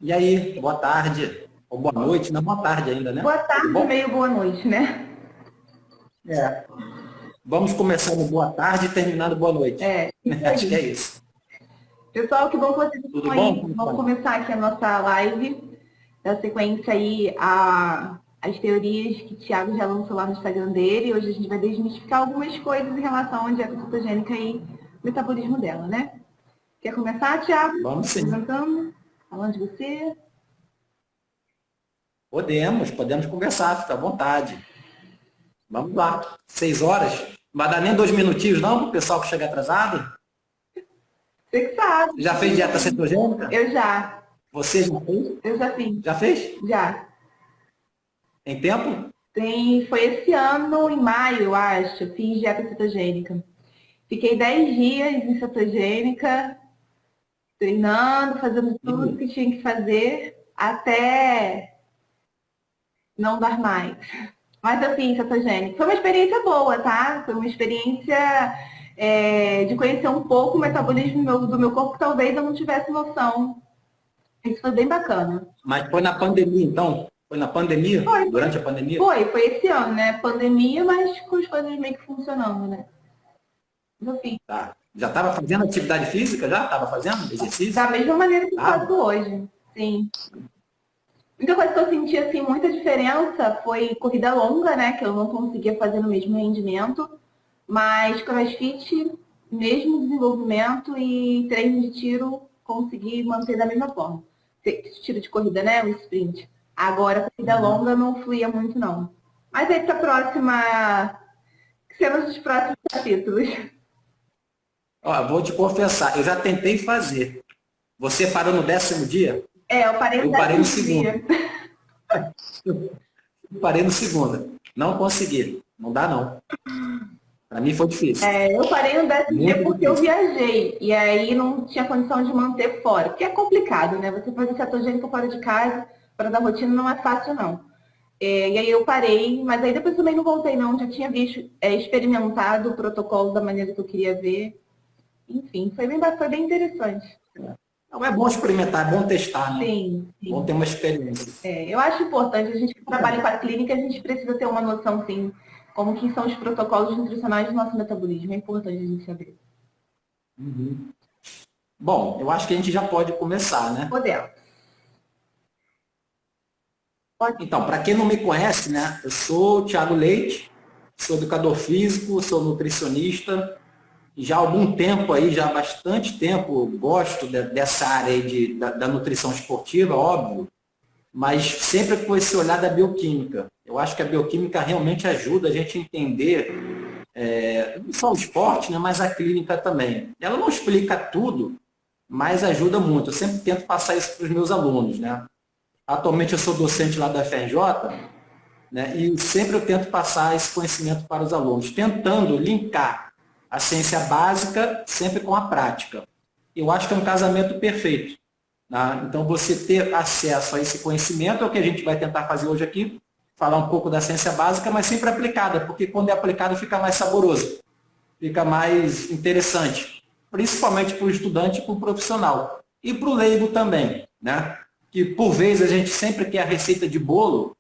E aí, boa tarde, ou boa noite, não, boa tarde ainda, né? Boa Tudo tarde, bom? meio boa noite, né? É. Vamos começando boa tarde e terminando boa noite. Isso Acho que é aí. isso. Pessoal, que bom que vocês Tudo estão bom? aí. Como Vamos está? começar aqui a nossa live, da sequência aí, as teorias que o Thiago já lançou lá no Instagram dele. Hoje a gente vai desmistificar algumas coisas em relação à dieta cetogênica e metabolismo dela, né? Quer começar, Thiago? Vamos sim. Apresentando? Falando de você? Podemos conversar, fica à vontade. Vamos lá. 6 horas? Não vai dar nem 2 minutinhos, não, para o pessoal que chega atrasado? Você que sabe. Já fez dieta cetogênica? Eu já. Você já fez? Eu já fiz. Já fez? Já. Em tempo? Foi esse ano, em maio, eu acho, eu fiz dieta cetogênica. Fiquei 10 dias em cetogênica, treinando, fazendo tudo Ih, que tinha que fazer, até não dar mais. Mas eu fiz cetogênica. Foi uma experiência boa, tá? Foi uma experiência de conhecer um pouco o metabolismo do meu corpo, que talvez eu não tivesse noção. Isso foi bem bacana. mas foi na pandemia, então? Foi na pandemia? Foi, Durante a pandemia? foi esse ano, né? Pandemia, mas com as coisas meio que funcionando, né? Eu fiz. Tá. Já estava fazendo atividade física? Já estava fazendo exercício? Da mesma maneira que eu Tava. faço hoje. Sim. A única coisa que eu senti assim, muita diferença foi corrida longa, né? Que eu não conseguia fazer no mesmo rendimento. Mas CrossFit, mesmo desenvolvimento e treino de tiro, consegui manter da mesma forma. Tiro de corrida, né? O sprint. Agora, corrida Uhum. longa não fluía muito, não. Mas aí para a próxima. Cenas dos próximos capítulos. Ó, vou te confessar, eu já tentei fazer. Você parou no 10º dia? Eu parei no Eu parei no 10º segundo. dia. Eu parei no segundo. Não consegui. Não dá, não. Para mim foi difícil. Eu parei no 10º dia Muito porque eu difícil. viajei. E aí não tinha condição de manter fora. Porque é complicado, né? Você fazer cetogênico fora de casa, para dar rotina, não é fácil, não. E aí eu parei, mas aí depois também não voltei, não. Já tinha visto, experimentado o protocolo da maneira que eu queria ver. Enfim, foi bem interessante. Não é bom experimentar, é bom testar, né? Sim, Bom sim. ter uma experiência. Eu acho importante, a gente que trabalha com a clínica, a gente precisa ter uma noção, sim, como que são os protocolos nutricionais do nosso metabolismo. É importante a gente saber. Uhum. Bom, eu acho que a gente já pode começar, né? Podemos. Pode. Então, para quem não me conhece, né? Eu sou o Thiago Leite, sou educador físico, sou nutricionista. Já há algum tempo aí, já há bastante tempo, gosto dessa área aí da nutrição esportiva, óbvio, mas sempre com esse olhar da bioquímica. Eu acho que a bioquímica realmente ajuda a gente a entender não só o esporte, né, mas a clínica também. Ela não explica tudo, mas ajuda muito. Eu sempre tento passar isso para os meus alunos, né? Atualmente eu sou docente lá da FRJ, né, e sempre eu tento passar esse conhecimento para os alunos, tentando linkar a ciência básica sempre com a prática. Eu acho que é um casamento perfeito. Tá? Então, você ter acesso a esse conhecimento é o que a gente vai tentar fazer hoje aqui, falar um pouco da ciência básica, mas sempre aplicada, porque quando é aplicado fica mais saboroso, fica mais interessante, principalmente para o estudante e para o profissional. E para o leigo também, né? Que por vezes a gente sempre quer a receita de bolo,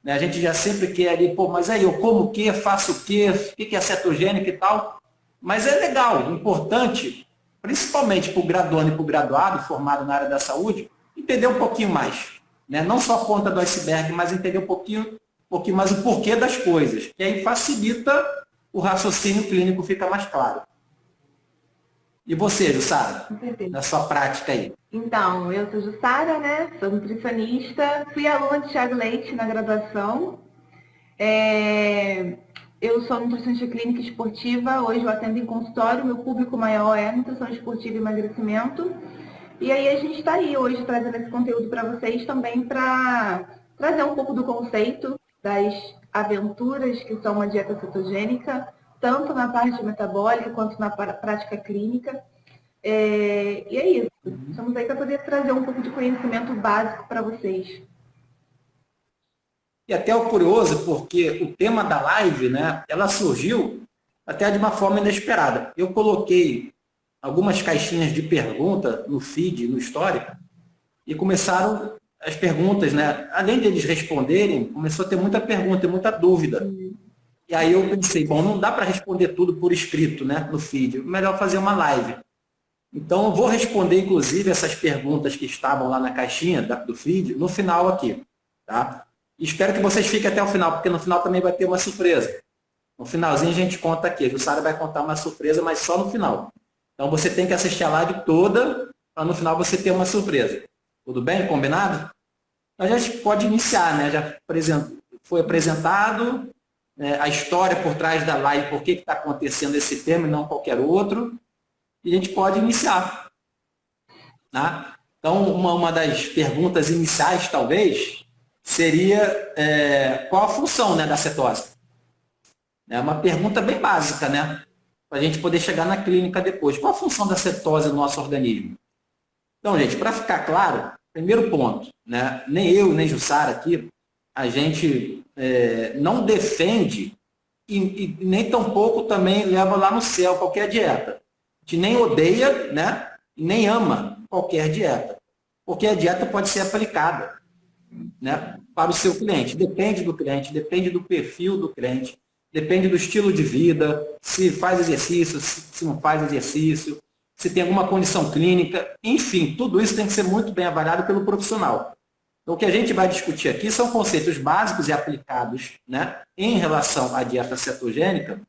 né? A gente já sempre quer ali, pô, mas aí eu como o quê, faço o que é cetogênico e tal. Mas é legal, importante, principalmente para o graduando e para o graduado formado na área da saúde, entender um pouquinho mais. Né? Não só a ponta do iceberg, mas entender um pouquinho mais o porquê das coisas. Que aí facilita o raciocínio clínico, fica mais claro. E você, Jussara, Com certeza. na sua prática aí? Então, eu sou Jussara, né? Sou nutricionista. Fui aluna de Thiago Leite na graduação. Eu sou nutricionista clínica esportiva. Hoje eu atendo em consultório. Meu público maior é nutrição esportiva e emagrecimento. E aí a gente está aí hoje trazendo esse conteúdo para vocês também para trazer um pouco do conceito das aventuras que são uma dieta cetogênica, tanto na parte metabólica quanto na prática clínica. E é isso. Estamos aí para poder trazer um pouco de conhecimento básico para vocês. E até o curioso, porque o tema da live, né, ela surgiu até de uma forma inesperada. Eu coloquei algumas caixinhas de pergunta no feed, no story, e começaram as perguntas, né? Além de eles responderem, começou a ter muita pergunta e muita dúvida. E aí eu pensei, bom, não dá para responder tudo por escrito, né, no feed, melhor fazer uma live. Então, eu vou responder, inclusive, essas perguntas que estavam lá na caixinha do feed, no final aqui, tá? Espero que vocês fiquem até o final, porque no final também vai ter uma surpresa. No finalzinho a gente conta aqui, a Jussara vai contar uma surpresa, mas só no final. Então, você tem que assistir a live toda, para no final você ter uma surpresa. Tudo bem? Combinado? Então, a gente pode iniciar, né? Já foi apresentado a história por trás da live, por que está acontecendo esse tema e não qualquer outro. E a gente pode iniciar. Tá? Então, uma das perguntas iniciais, talvez, seria qual a função, né, da cetose? É uma pergunta bem básica, né? Para a gente poder chegar na clínica depois. Qual a função da cetose no nosso organismo? Então, gente, para ficar claro, primeiro ponto, né? Nem eu, nem Jussara aqui, a gente não defende e nem tampouco também leva lá no céu qualquer dieta. A gente nem odeia, né? E nem ama qualquer dieta. Porque a dieta pode ser aplicada, né, para o seu cliente. Depende do cliente, depende do perfil do cliente, depende do estilo de vida, se faz exercício, se não faz exercício, se tem alguma condição clínica, enfim, tudo isso tem que ser muito bem avaliado pelo profissional. Então, o que a gente vai discutir aqui são conceitos básicos e aplicados, né, em relação à dieta cetogênica,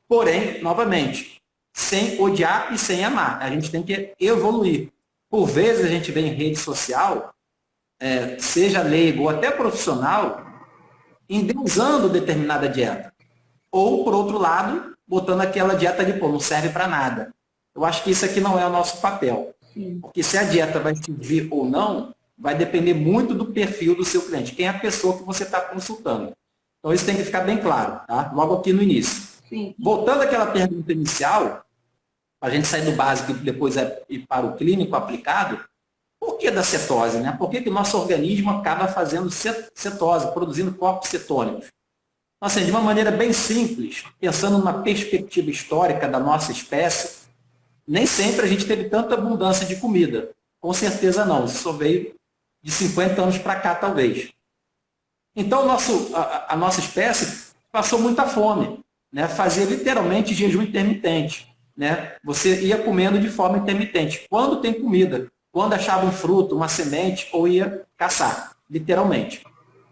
porém, novamente, sem odiar e sem amar. A gente tem que evoluir. Por vezes a gente vê em rede social, seja leigo ou até profissional, endeusando determinada dieta. Ou, por outro lado, botando aquela dieta de, pô, não serve para nada. Eu acho que isso aqui não é o nosso papel. Sim. Porque se a dieta vai servir ou não, vai depender muito do perfil do seu cliente. Quem é a pessoa que você está consultando. Então, isso tem que ficar bem claro, tá? Logo aqui no início. Sim. Voltando àquela pergunta inicial, a gente sair do básico e depois ir para o clínico aplicado, por que da cetose? Né? Por que o nosso organismo acaba fazendo cetose, produzindo corpos cetônicos? Então, assim, de uma maneira bem simples, pensando numa perspectiva histórica da nossa espécie, nem sempre a gente teve tanta abundância de comida. Com certeza não, isso só veio de 50 anos para cá, talvez. Então, a nossa espécie passou muita fome, né? Fazia literalmente jejum intermitente. Né? Você ia comendo de forma intermitente. Quando tem comida, quando achava um fruto, uma semente, ou ia caçar, literalmente.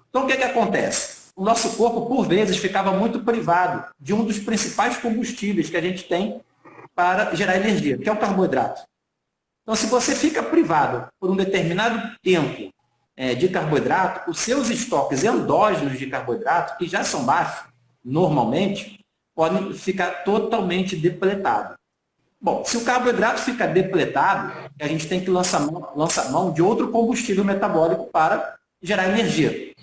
Então, o que acontece? O nosso corpo, por vezes, ficava muito privado de um dos principais combustíveis que a gente tem para gerar energia, que é o carboidrato. Então, se você fica privado por um determinado tempo de carboidrato, os seus estoques endógenos de carboidrato, que já são baixos, normalmente, podem ficar totalmente depletados. Bom, se o carboidrato fica depletado, a gente tem que lançar mão de outro combustível metabólico para gerar energia.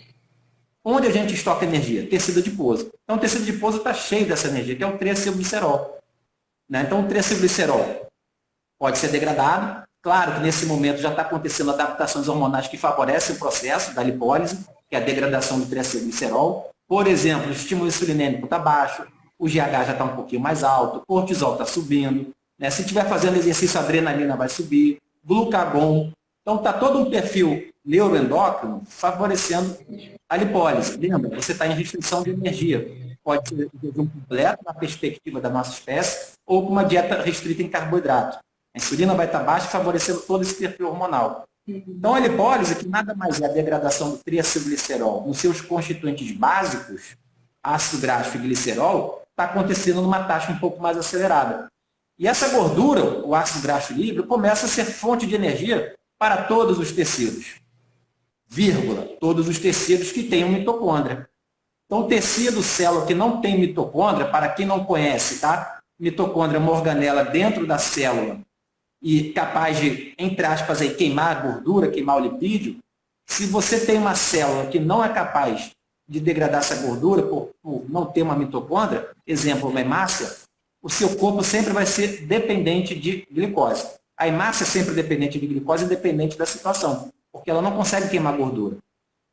Onde a gente estoca energia? Tecido adiposo. Então, o tecido adiposo está cheio dessa energia, que é o triacilglicerol. Né? Então, o triacilglicerol pode ser degradado. Claro que nesse momento já está acontecendo adaptações hormonais que favorecem o processo da lipólise, que é a degradação do triacilglicerol. Por exemplo, o estímulo insulinêmico está baixo, o GH já está um pouquinho mais alto, o cortisol está subindo, né? Se estiver fazendo exercício, a adrenalina vai subir, glucagon. Então, está todo um perfil neuroendócrino favorecendo a lipólise. Lembra, você está em restrição de energia. Pode ser jejum completo, na perspectiva da nossa espécie, ou com uma dieta restrita em carboidrato. A insulina vai estar baixa, favorecendo todo esse perfil hormonal. Então, a lipólise, que nada mais é a degradação do triacilglicerol nos seus constituintes básicos, ácido graxo e glicerol, está acontecendo numa taxa um pouco mais acelerada. E essa gordura, o ácido graxo livre, começa a ser fonte de energia para todos os tecidos. Vírgula, todos os tecidos que tenham mitocôndria. Então, o tecido, célula que não tem mitocôndria, para quem não conhece, tá? Mitocôndria é uma organela dentro da célula e capaz de, entre aspas, aí, queimar a gordura, queimar o lipídio. Se você tem uma célula que não é capaz de degradar essa gordura por não ter uma mitocôndria, exemplo, uma hemácia, o seu corpo sempre vai ser dependente de glicose. A hemácia é sempre dependente de glicose e dependente da situação, porque ela não consegue queimar gordura.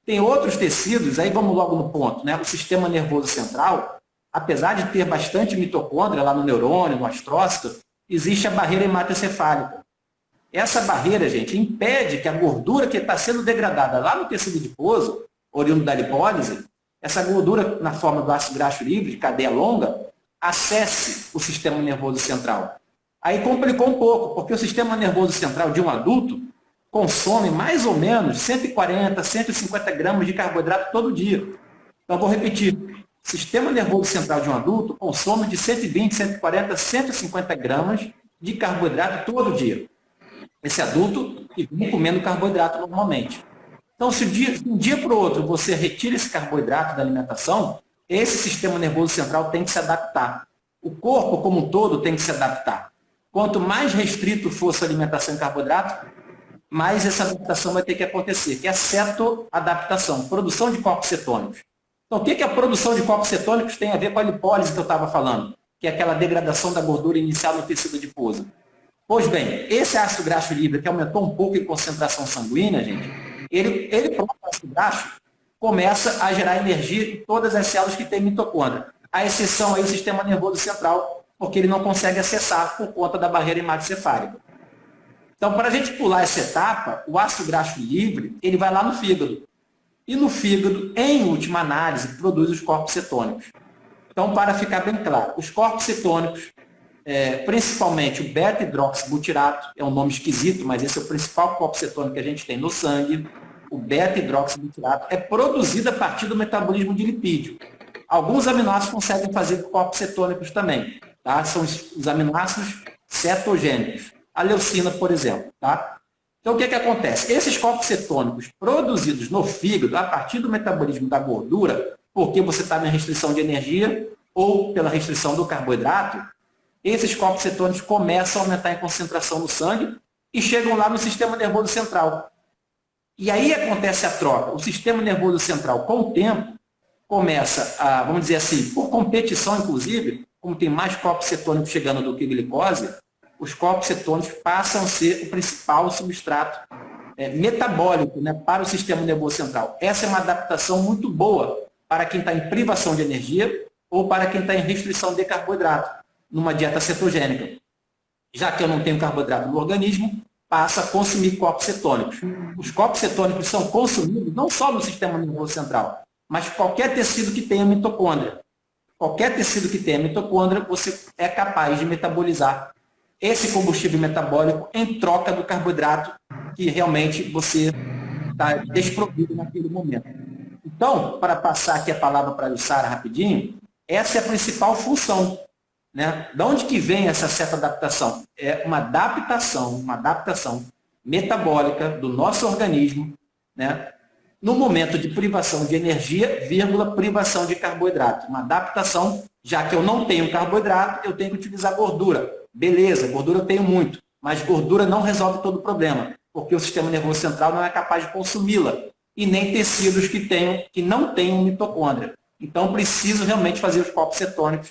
Tem outros tecidos, aí vamos logo no ponto, né? O sistema nervoso central, apesar de ter bastante mitocôndria lá no neurônio, no astrócito, existe a barreira hematocefálica. Essa barreira, gente, impede que a gordura que está sendo degradada lá no tecido adiposo, oriundo da lipólise, essa gordura na forma do ácido graxo livre, de cadeia longa, acesse o sistema nervoso central. Aí complicou um pouco, porque o sistema nervoso central de um adulto consome mais ou menos 140, 150 gramas de carboidrato todo dia. Então, vou repetir. O sistema nervoso central de um adulto consome de 120, 140, 150 gramas de carboidrato todo dia. Esse adulto que vem comendo carboidrato normalmente. Então, se de um dia para o outro você retira esse carboidrato da alimentação, esse sistema nervoso central tem que se adaptar. O corpo como um todo tem que se adaptar. Quanto mais restrito for sua alimentação em carboidrato, mais essa adaptação vai ter que acontecer, que é a cetoadaptação, produção de corpos cetônicos. Então, o que a produção de corpos cetônicos tem a ver com a lipólise que eu estava falando? Que é aquela degradação da gordura inicial no tecido adiposo. Pois bem, esse ácido graxo livre, que aumentou um pouco em concentração sanguínea, gente, ele próprio ácido graxo começa a gerar energia em todas as células que têm mitocôndria. A exceção aí o sistema nervoso central, porque ele não consegue acessar por conta da barreira hematocefálica. Então, para a gente pular essa etapa, o ácido graxo livre, ele vai lá no fígado. E no fígado, em última análise, produz os corpos cetônicos. Então, para ficar bem claro, os corpos cetônicos, principalmente o beta-hidroxibutirato, é um nome esquisito, mas esse é o principal corpo cetônico que a gente tem no sangue. O beta-hidroxibutirato é produzido a partir do metabolismo de lipídio. Alguns aminoácidos conseguem fazer corpos cetônicos também, tá? São os aminoácidos cetogênicos. A leucina, por exemplo, tá? Então, o que acontece? Esses corpos cetônicos produzidos no fígado, a partir do metabolismo da gordura, porque você está na restrição de energia ou pela restrição do carboidrato, esses corpos cetônicos começam a aumentar em concentração no sangue e chegam lá no sistema nervoso central. E aí acontece a troca. O sistema nervoso central, com o tempo, começa a, vamos dizer assim, por competição, inclusive, como tem mais corpos cetônicos chegando do que glicose, os corpos cetônicos passam a ser o principal substrato metabólico, né, para o sistema nervoso central. Essa é uma adaptação muito boa para quem está em privação de energia ou para quem está em restrição de carboidrato, numa dieta cetogênica. Já que eu não tenho carboidrato no organismo, passa a consumir corpos cetônicos. Os corpos cetônicos são consumidos não só no sistema nervoso central, mas qualquer tecido que tenha mitocôndria. Qualquer tecido que tenha mitocôndria, você é capaz de metabolizar esse combustível metabólico em troca do carboidrato que realmente você está desprovido naquele momento. Então, para passar aqui a palavra para a Jussara rapidinho, essa é a principal função. Né? Da onde que vem essa certa adaptação? É uma adaptação metabólica do nosso organismo, né? No momento de privação de energia, privação de carboidrato. Uma adaptação, já que eu não tenho carboidrato, eu tenho que utilizar gordura. Beleza, gordura eu tenho muito, mas gordura não resolve todo o problema, porque o sistema nervoso central não é capaz de consumi-la, e nem tecidos que não tenham mitocôndria. Então, preciso realmente fazer os corpos cetônicos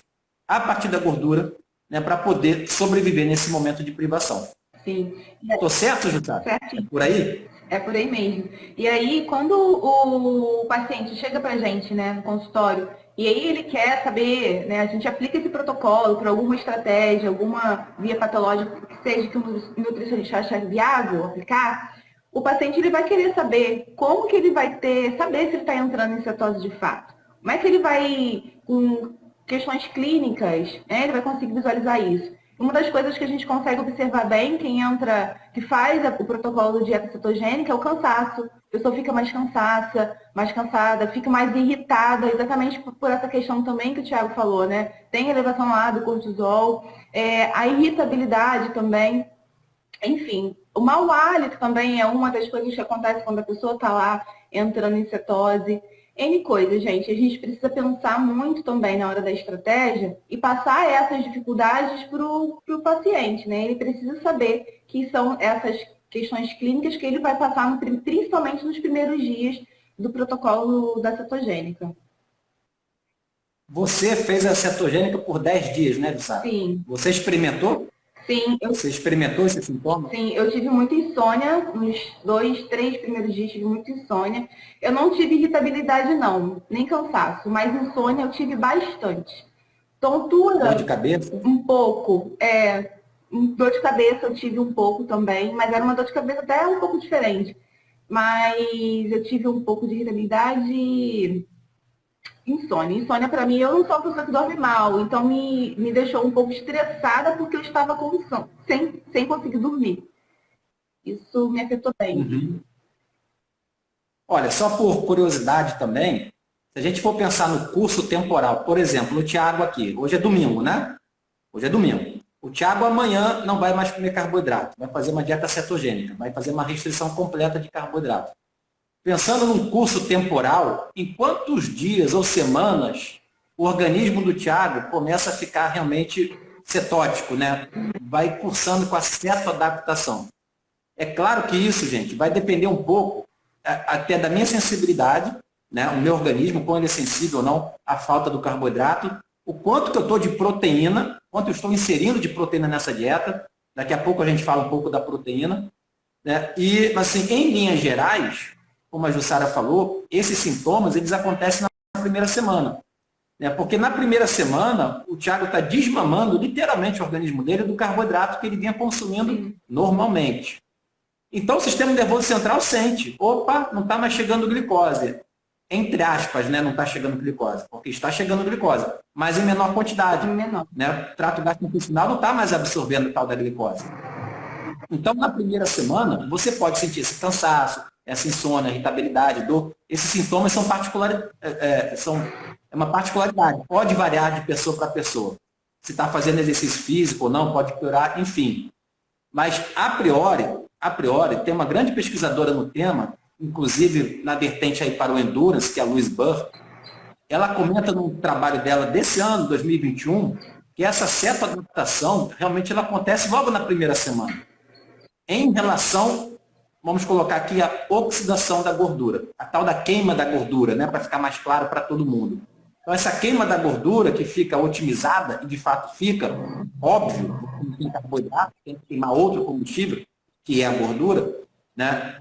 a partir da gordura, né, para poder sobreviver nesse momento de privação. Sim. Estou certo, Jussara? Certo. É por aí? É por aí mesmo. E aí, quando o paciente chega para a gente, né, no consultório, e aí ele quer saber, né, a gente aplica esse protocolo para alguma estratégia, alguma via patológica que seja que o nutricionista acha viável aplicar, o paciente ele vai querer saber como que ele vai saber se ele está entrando em cetose de fato. Como é que ele vai, com questões clínicas, né, ele vai conseguir visualizar isso. Uma das coisas que a gente consegue observar bem, que faz o protocolo de dieta cetogênica, é o cansaço. A pessoa fica mais cansada, fica mais irritada, exatamente por essa questão também que o Thiago falou, né? Tem elevação lá do cortisol, a irritabilidade também, enfim. O mau hálito também é uma das coisas que acontece quando a pessoa está lá entrando em cetose. N coisas, gente. A gente precisa pensar muito também na hora da estratégia e passar essas dificuldades para o paciente, né? Ele precisa saber que são essas questões clínicas que ele vai passar, principalmente nos primeiros dias do protocolo da cetogênica. Você fez a cetogênica por 10 dias, né, Jussara? Sim. Você experimentou? Sim. Você experimentou esse sintoma? Sim, eu tive muita insônia, nos 2, 3 primeiros dias tive muita insônia. Eu não tive irritabilidade não, nem cansaço, mas insônia eu tive bastante. Tontura. Dor de cabeça? Um pouco, Dor de cabeça eu tive um pouco também, mas era uma dor de cabeça até um pouco diferente. Mas eu tive um pouco de irritabilidade e insônia. Insônia, para mim, eu não sou uma pessoa que dorme mal, então me deixou um pouco estressada porque eu estava com sono, sem conseguir dormir. Isso me afetou bem. Uhum. Olha, só por curiosidade também, se a gente for pensar no curso temporal, por exemplo, o Thiago aqui, hoje é domingo, né? Hoje é domingo. O Thiago amanhã não vai mais comer carboidrato, vai fazer uma dieta cetogênica, vai fazer uma restrição completa de carboidrato. Pensando num curso temporal, em quantos dias ou semanas o organismo do Thiago começa a ficar realmente cetótico, né? Vai cursando com a cetoadaptação. É claro que isso, gente, vai depender um pouco até da minha sensibilidade, né? O meu organismo, quando ele é sensível ou não à falta do carboidrato, o quanto que eu estou de proteína, quanto eu estou inserindo de proteína nessa dieta. Daqui a pouco a gente fala um pouco da proteína. Né? E, assim, em linhas gerais, como a Jussara falou, esses sintomas eles acontecem na primeira semana. Né? Porque na primeira semana, o Thiago está desmamando literalmente o organismo dele do carboidrato que ele vinha consumindo normalmente. Então, o sistema nervoso central sente, opa, não está mais chegando glicose. Entre aspas, né, não está chegando glicose, porque está chegando glicose, mas em menor quantidade. Menor. Né? O trato gastrointestinal não está mais absorvendo tal da glicose. Então, na primeira semana, você pode sentir esse cansaço, essa insônia, irritabilidade, dor. Esses sintomas são uma particularidade. Pode variar de pessoa para pessoa. Se está fazendo exercício físico ou não, pode piorar, enfim. Mas, a priori, tem uma grande pesquisadora no tema, inclusive na vertente aí para o Endurance, que é a Louise Burr. Ela comenta no trabalho dela desse ano, 2021, que essa cetoadaptação realmente ela acontece logo na primeira semana. Em relação, vamos colocar aqui a oxidação da gordura, a tal da queima da gordura, né, para ficar mais claro para todo mundo. Então, essa queima da gordura que fica otimizada, e de fato fica, óbvio, porque não tem carboidrato, tem que queimar outro combustível, que é a gordura, né,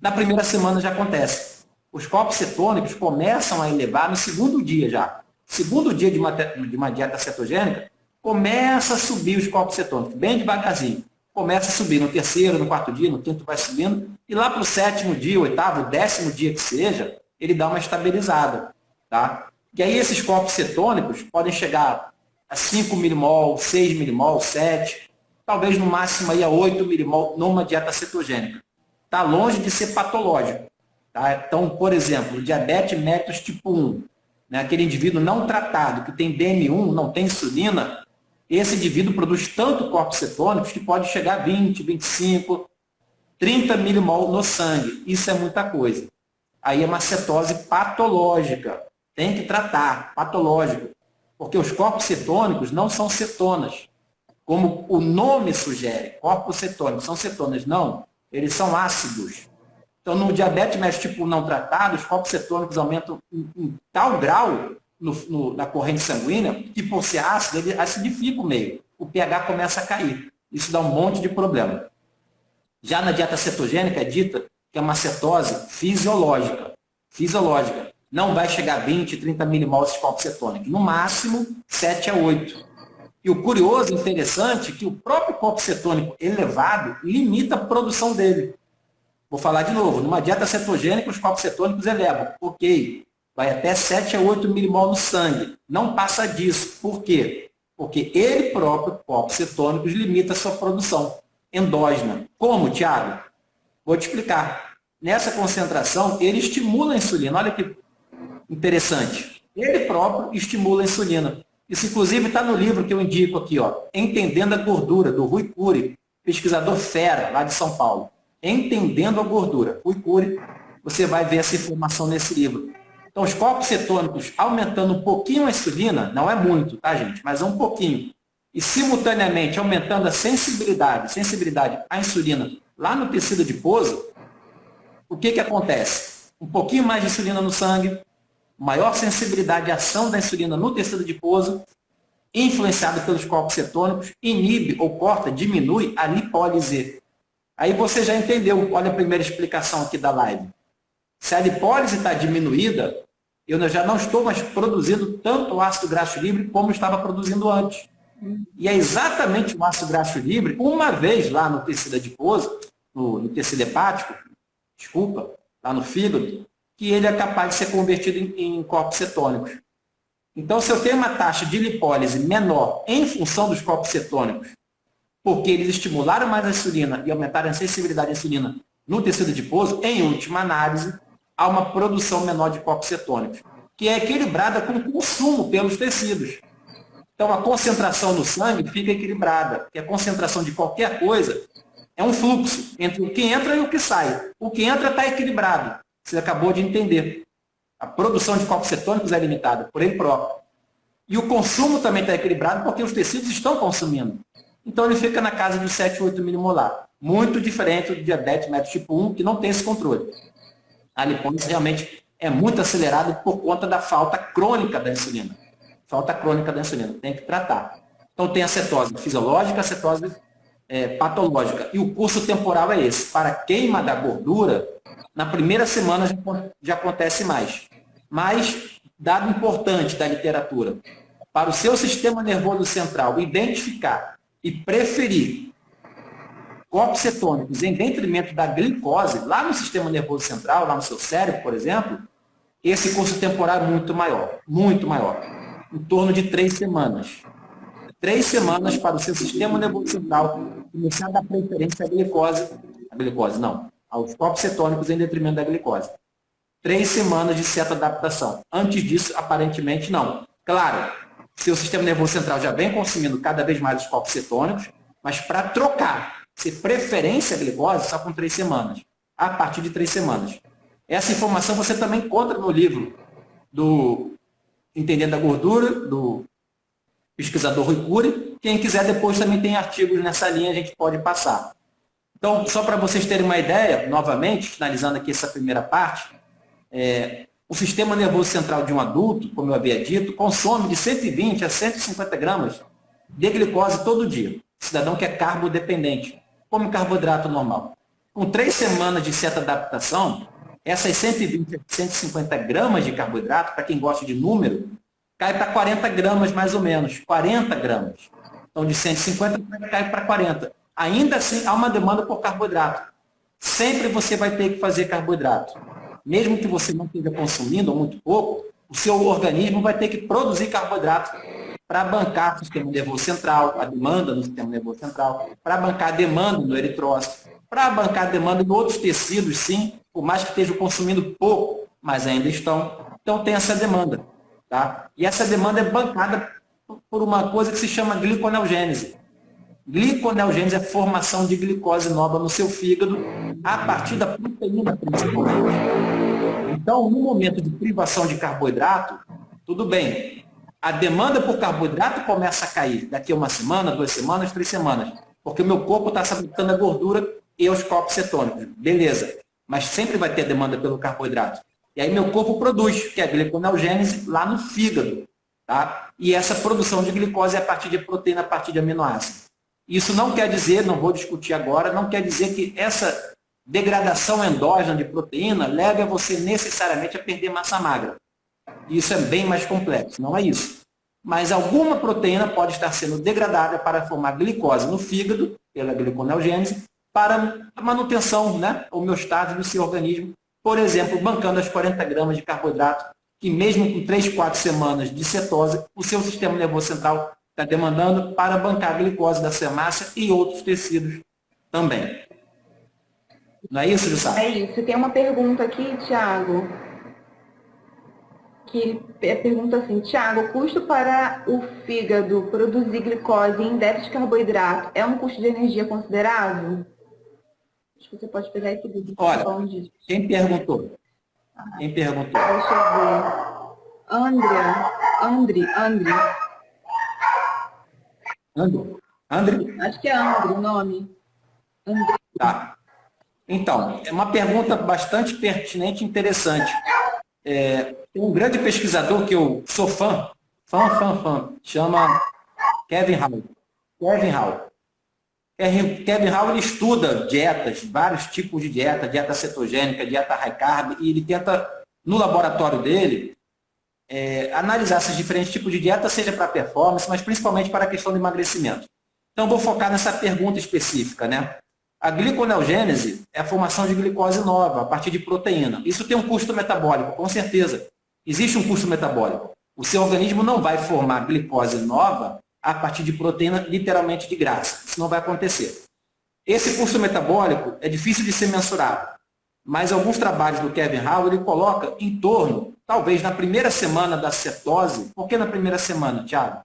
na primeira semana já acontece. Os corpos cetônicos começam a elevar no segundo dia já. Segundo dia de uma dieta cetogênica, começa a subir os corpos cetônicos, bem devagarzinho. Começa a subir no terceiro, no quarto dia, no quinto vai subindo, e lá para o sétimo dia, oitavo, 10º dia que seja, ele dá uma estabilizada. Tá? E aí esses corpos cetônicos podem chegar a 5 milimol, 6 milimol, 7, talvez no máximo aí a 8 milimol numa dieta cetogênica. Está longe de ser patológico. Tá? Então, por exemplo, diabetes mellitus tipo 1, né, aquele indivíduo não tratado, que tem DM1, não tem insulina, esse indivíduo produz tanto corpos cetônicos que pode chegar a 20, 25, 30 milimol no sangue. Isso é muita coisa. Aí é uma cetose patológica. Tem que tratar, patológico. Porque os corpos cetônicos não são cetonas. Como o nome sugere, corpos cetônicos são cetonas. Não, eles são ácidos. Então, no diabetes mellitus tipo não tratado, os corpos cetônicos aumentam em tal grau na corrente sanguínea que, por ser ácido, ele acidifica o meio. O pH começa a cair. Isso dá um monte de problema. Já na dieta cetogênica é dita que é uma cetose fisiológica. Fisiológica. Não vai chegar a 20, 30 milimols de corpos cetônicos. No máximo, 7 a 8. E o curioso e interessante é que o próprio corpo cetônico elevado limita a produção dele. Vou falar de novo. Numa dieta cetogênica, os corpos cetônicos elevam. Ok. Vai até 7 a 8 milimol no sangue. Não passa disso. Por quê? Porque ele próprio, corpos cetônicos, limita a sua produção endógena. Como, Thiago? Vou te explicar. Nessa concentração, ele estimula a insulina. Olha que interessante. Ele próprio estimula a insulina. Isso, inclusive, está no livro que eu indico aqui, ó, Entendendo a Gordura, do Rui Cury, pesquisador fera, lá de São Paulo. Entendendo a Gordura. Rui Cury, você vai ver essa informação nesse livro. Então, os corpos cetônicos aumentando um pouquinho a insulina, não é muito, tá, gente? Mas é um pouquinho. E, simultaneamente, aumentando a sensibilidade à insulina lá no tecido adiposo, o que acontece? Um pouquinho mais de insulina no sangue, maior sensibilidade à ação da insulina no tecido adiposo, influenciado pelos corpos cetônicos, inibe ou corta, diminui a lipólise. Aí você já entendeu, olha a primeira explicação aqui da live. Se a lipólise está diminuída, eu já não estou mais produzindo tanto ácido graxo livre como estava produzindo antes. E é exatamente o ácido graxo livre, uma vez lá no tecido adiposo, no tecido hepático, desculpa, lá no fígado, que ele é capaz de ser convertido em corpos cetônicos. Então, se eu tenho uma taxa de lipólise menor em função dos corpos cetônicos, porque eles estimularam mais a insulina e aumentaram a sensibilidade à insulina no tecido adiposo, em última análise, há uma produção menor de corpos cetônicos, que é equilibrada com o consumo pelos tecidos. Então, a concentração no sangue fica equilibrada, porque a concentração de qualquer coisa é um fluxo entre o que entra e o que sai. O que entra está equilibrado. Você acabou de entender. A produção de corpos cetônicos é limitada por ele próprio. E o consumo também está equilibrado porque os tecidos estão consumindo. Então, ele fica na casa de 7, 8 milimolar. Muito diferente do diabetes mellitus tipo 1, que não tem esse controle. A lipólise realmente é muito acelerada por conta da falta crônica da insulina. Falta crônica da insulina. Tem que tratar. Então, tem a cetose fisiológica, a cetose patológica. E o curso temporal é esse. Para a queima da gordura, na primeira semana já acontece mais. Mas, dado importante da literatura, para o seu sistema nervoso central identificar e preferir corpos cetônicos em detrimento da glicose, lá no sistema nervoso central, lá no seu cérebro, por exemplo, esse curso temporal é muito maior, em torno de 3 semanas. 3 semanas para o seu sistema nervoso central começar a dar preferência aos corpos cetônicos em detrimento da glicose. 3 semanas de certa adaptação. Antes disso, aparentemente, não. Claro, seu sistema nervoso central já vem consumindo cada vez mais os corpos cetônicos, mas para trocar, se preferência à glicose, só com 3 semanas. A partir de 3 semanas. Essa informação você também encontra no livro do Entendendo a Gordura, do pesquisador Rui Cury. Quem quiser depois também tem artigos nessa linha, a gente pode passar. Então, só para vocês terem uma ideia, novamente, finalizando aqui essa primeira parte, o sistema nervoso central de um adulto, como eu havia dito, consome de 120 a 150 gramas de glicose todo dia. Cidadão que é carbodependente, come carboidrato normal. Com 3 semanas de certa adaptação, essas 120 a 150 gramas de carboidrato, para quem gosta de número, cai para 40 gramas mais ou menos, 40 gramas. Então, de 150 cai para 40. Ainda assim, há uma demanda por carboidrato. Sempre você vai ter que fazer carboidrato. Mesmo que você não esteja consumindo, ou muito pouco, o seu organismo vai ter que produzir carboidrato para bancar o sistema nervoso central, a demanda no sistema nervoso central, para bancar a demanda no eritrócito, para bancar a demanda em outros tecidos, sim, por mais que estejam consumindo pouco, mas ainda estão. Então, tem essa demanda. Tá? E essa demanda é bancada por uma coisa que se chama gliconeogênese. Gliconeogênese é a formação de glicose nova no seu fígado a partir da proteína, principalmente. Então, no momento de privação de carboidrato, tudo bem. A demanda por carboidrato começa a cair daqui a 1 semana, 2 semanas, 3 semanas. Porque o meu corpo está se adaptando à gordura e aos corpos cetônicos. Beleza. Mas sempre vai ter demanda pelo carboidrato. E aí meu corpo produz, que é a gliconeogênese, lá no fígado. Tá? E essa produção de glicose é a partir de proteína, a partir de aminoácidos. Isso não quer dizer, não vou discutir agora, não quer dizer que essa degradação endógena de proteína leve a você necessariamente a perder massa magra. Isso é bem mais complexo, não é isso. Mas alguma proteína pode estar sendo degradada para formar glicose no fígado, pela gliconeogênese, para a manutenção, né, homeostase do seu organismo, por exemplo, bancando as 40 gramas de carboidrato, que mesmo com 3, 4 semanas de cetose, o seu sistema nervoso central está demandando para bancar a glicose da sua massa e outros tecidos também. Não é isso, Jussara? É isso. Tem uma pergunta aqui, Tiago, que pergunta assim: Tiago, o custo para o fígado produzir glicose em déficit de carboidrato é um custo de energia considerável? Acho que você pode pegar esse vídeo. Olha, quem perguntou? Quem perguntou? Deixa eu ver. André? Acho que é André o nome. André. Tá. Então, é uma pergunta bastante pertinente e interessante. Tem um grande pesquisador que eu sou fã, chama Kevin Hall. Kevin Hall ele estuda dietas, vários tipos de dieta cetogênica, dieta high carb, e ele tenta, no laboratório dele, analisar esses diferentes tipos de dieta, seja para performance, mas principalmente para a questão do emagrecimento. Então, vou focar nessa pergunta específica, né? A gliconeogênese é a formação de glicose nova a partir de proteína. Isso tem um custo metabólico, com certeza. Existe um custo metabólico. O seu organismo não vai formar glicose nova a partir de proteína literalmente de graça. Isso não vai acontecer. Esse custo metabólico é difícil de ser mensurado, mas alguns trabalhos do Kevin Hall, ele coloca em torno, talvez na primeira semana da cetose. Por que na primeira semana, Thiago?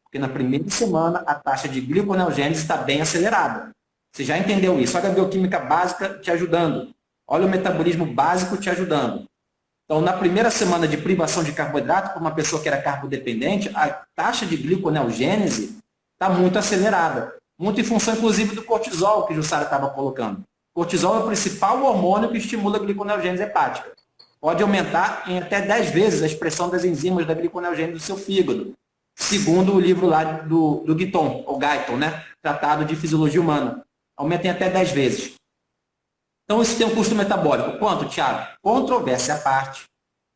Porque na primeira semana a taxa de gliconeogênese está bem acelerada. Você já entendeu isso? Olha a bioquímica básica te ajudando. Olha o metabolismo básico te ajudando. Então, na primeira semana de privação de carboidrato, para uma pessoa que era carbodependente, a taxa de gliconeogênese está muito acelerada. Muito em função, inclusive, do cortisol que o Jussara estava colocando. O cortisol é o principal hormônio que estimula a gliconeogênese hepática. Pode aumentar em até 10 vezes a expressão das enzimas da gliconeogênese do seu fígado, segundo o livro lá do Guyton, ou Guyton, né? Tratado de Fisiologia Humana. Aumenta em até 10 vezes. Então, isso tem um custo metabólico. Quanto, Thiago? Controvérsia à parte.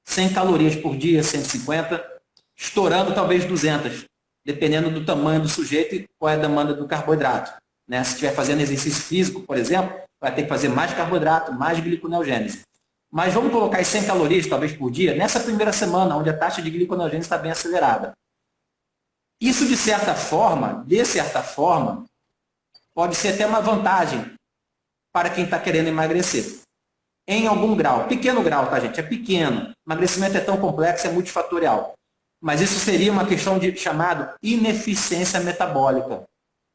100 calorias por dia, 150, estourando talvez 200, dependendo do tamanho do sujeito e qual é a demanda do carboidrato. Né? Se estiver fazendo exercício físico, por exemplo, vai ter que fazer mais carboidrato, mais gliconeogênese. Mas vamos colocar as 100 calorias, talvez, por dia, nessa primeira semana, onde a taxa de gliconeogênese está bem acelerada. Isso, de certa forma, pode ser até uma vantagem para quem está querendo emagrecer. Em algum grau. Pequeno grau, tá, gente? É pequeno. Emagrecimento é tão complexo, é multifatorial. Mas isso seria uma questão de chamado ineficiência metabólica.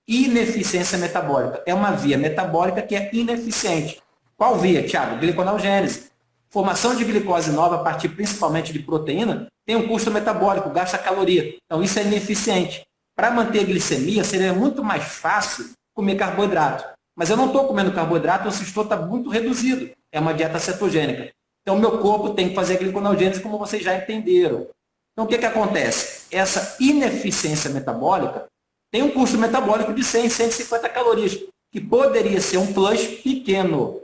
Ineficiência metabólica. É uma via metabólica que é ineficiente. Qual via, Thiago? Gliconeogênese. Formação de glicose nova a partir principalmente de proteína tem um custo metabólico, gasta caloria. Então, isso é ineficiente. Para manter a glicemia, seria muito mais fácil comer carboidrato. Mas eu não estou comendo carboidrato, o sistol está muito reduzido. É uma dieta cetogênica. Então, o meu corpo tem que fazer a gliconeogênese, como vocês já entenderam. Então, o que acontece? Essa ineficiência metabólica tem um custo metabólico de 100, 150 calorias, que poderia ser um plus pequeno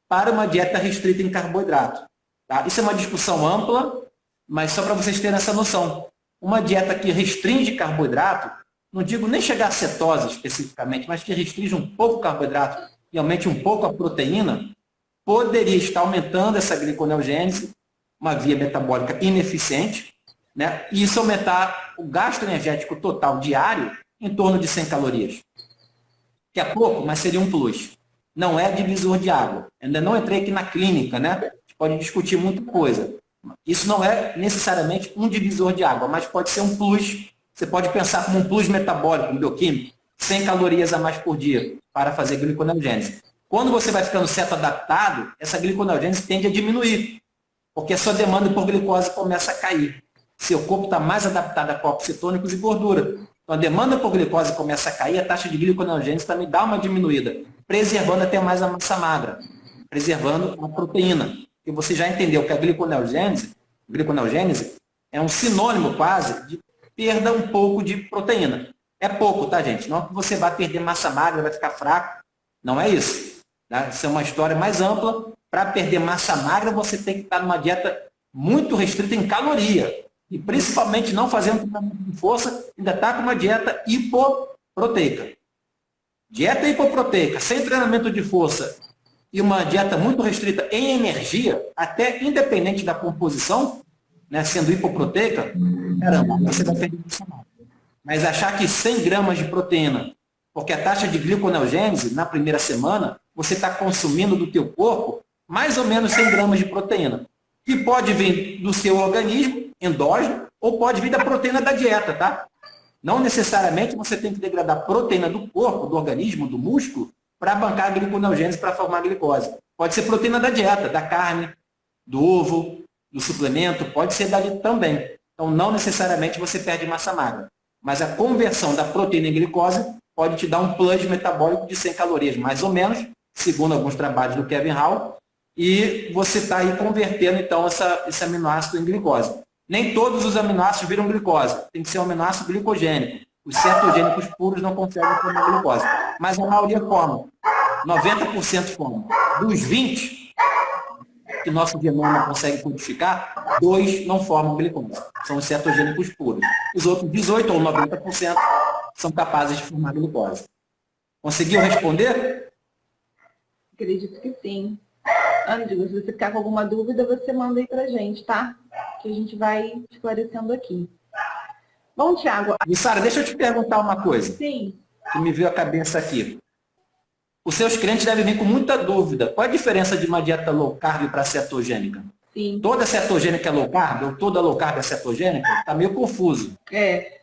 para uma dieta restrita em carboidrato. Tá? Isso é uma discussão ampla, mas só para vocês terem essa noção. Uma dieta que restringe carboidrato, não digo nem chegar a cetose especificamente, mas que restringe um pouco o carboidrato e aumente um pouco a proteína, poderia estar aumentando essa gliconeogênese, uma via metabólica ineficiente, né? E isso aumentar o gasto energético total diário em torno de 100 calorias. Que é pouco, mas seria um plus. Não é divisor de água. Ainda não entrei aqui na clínica, né? A gente pode discutir muita coisa. Isso não é necessariamente um divisor de água, mas pode ser um plus. Você pode pensar como um plus metabólico, um bioquímico, 100 calorias a mais por dia para fazer gliconeogênese. Quando você vai ficando ceto-adaptado, essa gliconeogênese tende a diminuir, porque a sua demanda por glicose começa a cair. Seu corpo está mais adaptado a corpos cetônicos e gordura. Então, a demanda por glicose começa a cair, a taxa de gliconeogênese também dá uma diminuída, preservando até mais a massa magra, preservando a proteína. E você já entendeu que a gliconeogênese é um sinônimo quase de perda um pouco de proteína. É pouco, tá, gente? Não é que você vai perder massa magra, vai ficar fraco. Não é isso. Tá? Isso é uma história mais ampla. Para perder massa magra, você tem que estar numa dieta muito restrita em caloria. E principalmente não fazendo treinamento de força, ainda está com uma dieta hipoproteica. Dieta hipoproteica, sem treinamento de força e uma dieta muito restrita em energia, até independente da composição, né, sendo hipoproteica, caramba, você vai perder massa magra. Mas achar que 100 gramas de proteína, porque a taxa de gliconeogênese, na primeira semana, você está consumindo do teu corpo mais ou menos 100 gramas de proteína. Que pode vir do seu organismo, endógeno, ou pode vir da proteína da dieta, tá? Não necessariamente você tem que degradar proteína do corpo, do organismo, do músculo, para bancar a gliconeogênese para formar glicose. Pode ser proteína da dieta, da carne, do ovo, do suplemento, pode ser dali também. Então, não necessariamente você perde massa magra. Mas a conversão da proteína em glicose pode te dar um plus metabólico de 100 calorias, mais ou menos, segundo alguns trabalhos do Kevin Hall, e você está aí convertendo, então, esse aminoácido em glicose. Nem todos os aminoácidos viram glicose. Tem que ser um aminoácido glicogênico. Os cetogênicos puros não conseguem formar glicose. Mas a maioria forma. 90% forma. Dos 20, que nosso genoma consegue codificar, 2 não formam glicose. São os cetogênicos puros. Os outros 18 ou 90% são capazes de formar glicose. Conseguiu responder? Acredito que sim. Ândigo, se você ficar com alguma dúvida, você manda aí pra gente, tá? Que a gente vai esclarecendo aqui. Bom, Tiago. Sara, deixa eu te perguntar uma coisa. Sim. Que me veio à cabeça aqui. Os seus clientes devem vir com muita dúvida. Qual a diferença de uma dieta low carb para cetogênica? Sim. Toda cetogênica é low carb ou toda low carb é cetogênica? Está meio confuso.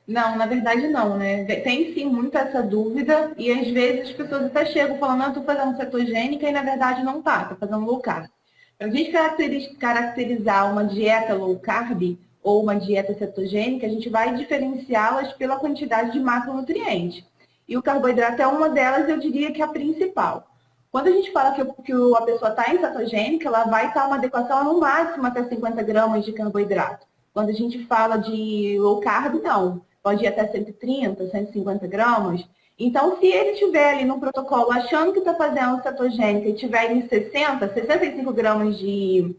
Não, na verdade não, né? Tem sim muita essa dúvida e às vezes as pessoas até chegam falando, estou fazendo cetogênica e na verdade não tá fazendo low carb. Para a gente caracterizar uma dieta low carb ou uma dieta cetogênica, a gente vai diferenciá-las pela quantidade de macronutrientes. E o carboidrato é uma delas, eu diria que é a principal. Quando a gente fala que a pessoa está em cetogênica, ela vai estar uma adequação no máximo até 50 gramas de carboidrato. Quando a gente fala de low carb, não. Pode ir até 130, 150 gramas. Então, se ele estiver ali no protocolo achando que está fazendo cetogênica e tiver em 60, 65 gramas de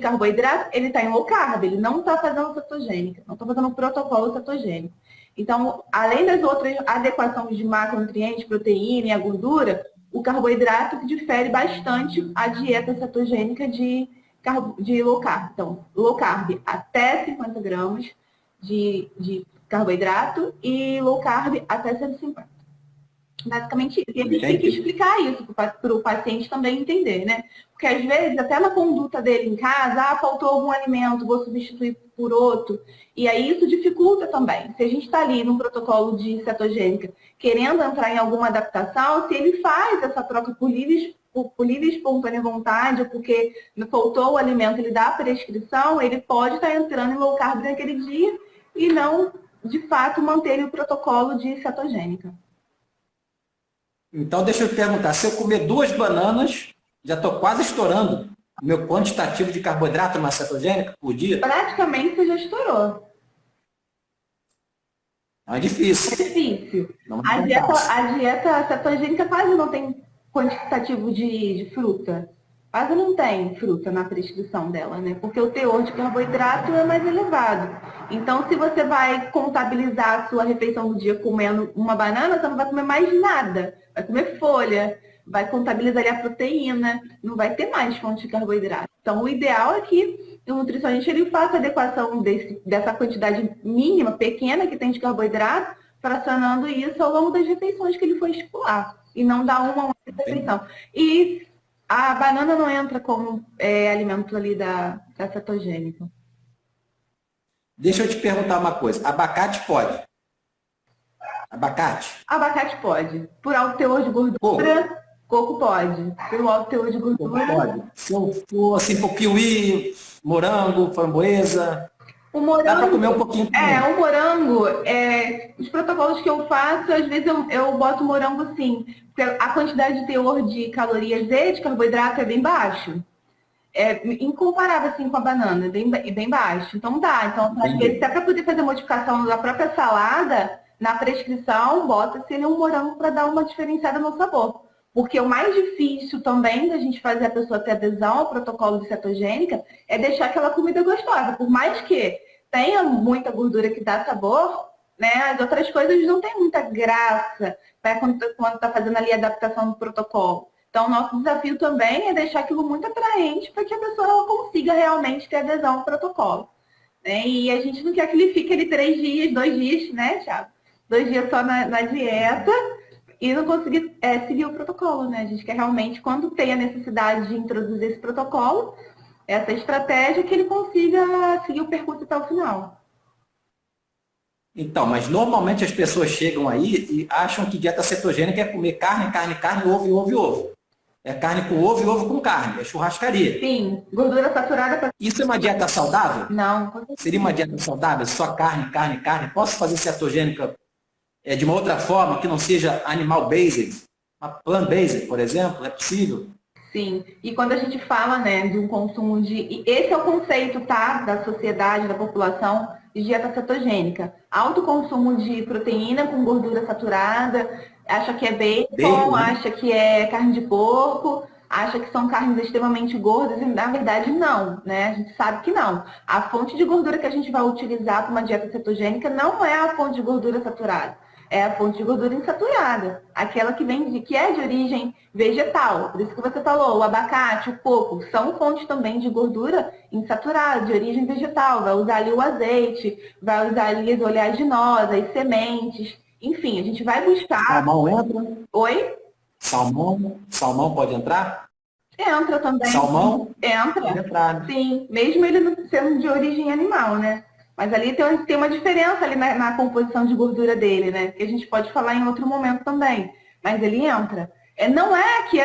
carboidrato, ele está em low carb, ele não está fazendo cetogênica, não está fazendo um protocolo cetogênico. Então, além das outras adequações de macronutrientes, proteína e a gordura, o carboidrato difere bastante a dieta cetogênica de low carb. Então, low carb até 50 gramas de carboidrato e low carb até 150. Basicamente isso. E a gente tem que explicar isso para o paciente também entender, né? Porque às vezes, até na conduta dele em casa, faltou algum alimento, vou substituir por outro. E aí isso dificulta também. Se a gente está ali num protocolo de cetogênica querendo entrar em alguma adaptação, se ele faz essa troca por livre espontânea vontade, ou porque faltou o alimento, ele dá a prescrição, ele pode estar entrando em low carb naquele dia e não, de fato, manter o protocolo de cetogênica. Então, deixa eu te perguntar, se eu comer 2 bananas, já estou quase estourando o meu quantitativo de carboidrato numa cetogênica por dia? Praticamente você já estourou. Não é difícil. É difícil. Não A dieta cetogênica quase não tem quantitativo de fruta. Quase não tem fruta na prescrição dela, né? Porque o teor de carboidrato é mais elevado. Então, se você vai contabilizar a sua refeição do dia comendo uma banana, você não vai comer mais nada. Vai comer folha, vai contabilizar ali a proteína, não vai ter mais fonte de carboidrato. Então, o ideal é que o nutricionista ele faça a adequação dessa quantidade mínima, pequena que tem de carboidrato, fracionando isso ao longo das refeições que ele for estipular. E não dar uma única refeição. E a banana não entra como alimento ali da cetogênica. Deixa eu te perguntar uma coisa. Abacate pode? Abacate? Abacate pode. Por alto teor de gordura, coco pode. Pelo alto teor de gordura. Coco pode. Se eu for assim por kiwi, morango, framboesa, o morango, dá para comer um pouquinho também. O morango, os protocolos que eu faço, às vezes eu boto morango sim. Porque a quantidade de teor de calorias e de carboidrato é bem baixo. É incomparável assim com a banana, bem baixo. Então dá. Então, às vezes, até para poder fazer modificação da própria salada, na prescrição, bota-se um morango para dar uma diferenciada no sabor. Porque o mais difícil também da gente fazer a pessoa ter adesão ao protocolo de cetogênica é deixar aquela comida gostosa. Por mais que tenha muita gordura que dá sabor, né, as outras coisas não têm muita graça, né, quando está fazendo ali a adaptação do protocolo. Então, o nosso desafio também é deixar aquilo muito atraente para que a pessoa ela consiga realmente ter adesão ao protocolo. Né? E a gente não quer que ele fique ali 3 dias, 2 dias, né, Thiago? 2 dias só na dieta e não conseguir seguir o protocolo, né? A gente quer realmente, quando tem a necessidade de introduzir esse protocolo, essa estratégia, que ele consiga seguir o percurso até o final. Então, mas normalmente as pessoas chegam aí e acham que dieta cetogênica é comer carne, ovo, ovo e ovo. É carne com ovo e ovo com carne, é churrascaria. Sim, gordura saturada. Isso é uma dieta saudável? Não. Seria uma dieta saudável? Só carne. Posso fazer cetogênica de uma outra forma, que não seja animal-based? Uma plant-based, por exemplo? É possível? Sim, e quando a gente fala, né, de um consumo de... Esse é o conceito, tá, da sociedade, da população, de dieta cetogênica. Alto consumo de proteína com gordura saturada, acha que é bacon, né? acha que é carne de porco, acha que são carnes extremamente gordas e, na verdade, não, né? A gente sabe que não. A fonte de gordura que a gente vai utilizar para uma dieta cetogênica não é a fonte de gordura saturada, é a fonte de gordura insaturada, aquela que é de origem vegetal. Por isso que você falou, o abacate, o coco, são fontes também de gordura insaturada, de origem vegetal. Vai usar ali o azeite, vai usar ali as oleaginosas, as sementes, enfim, a gente vai buscar... Salmão entra? Oi? Salmão pode entrar? Entra também. Salmão? Entra. Pode entrar, né? Sim, mesmo ele não sendo de origem animal, né? Mas ali tem uma diferença ali na composição de gordura dele, né? Que a gente pode falar em outro momento também. Mas ele entra. Não é que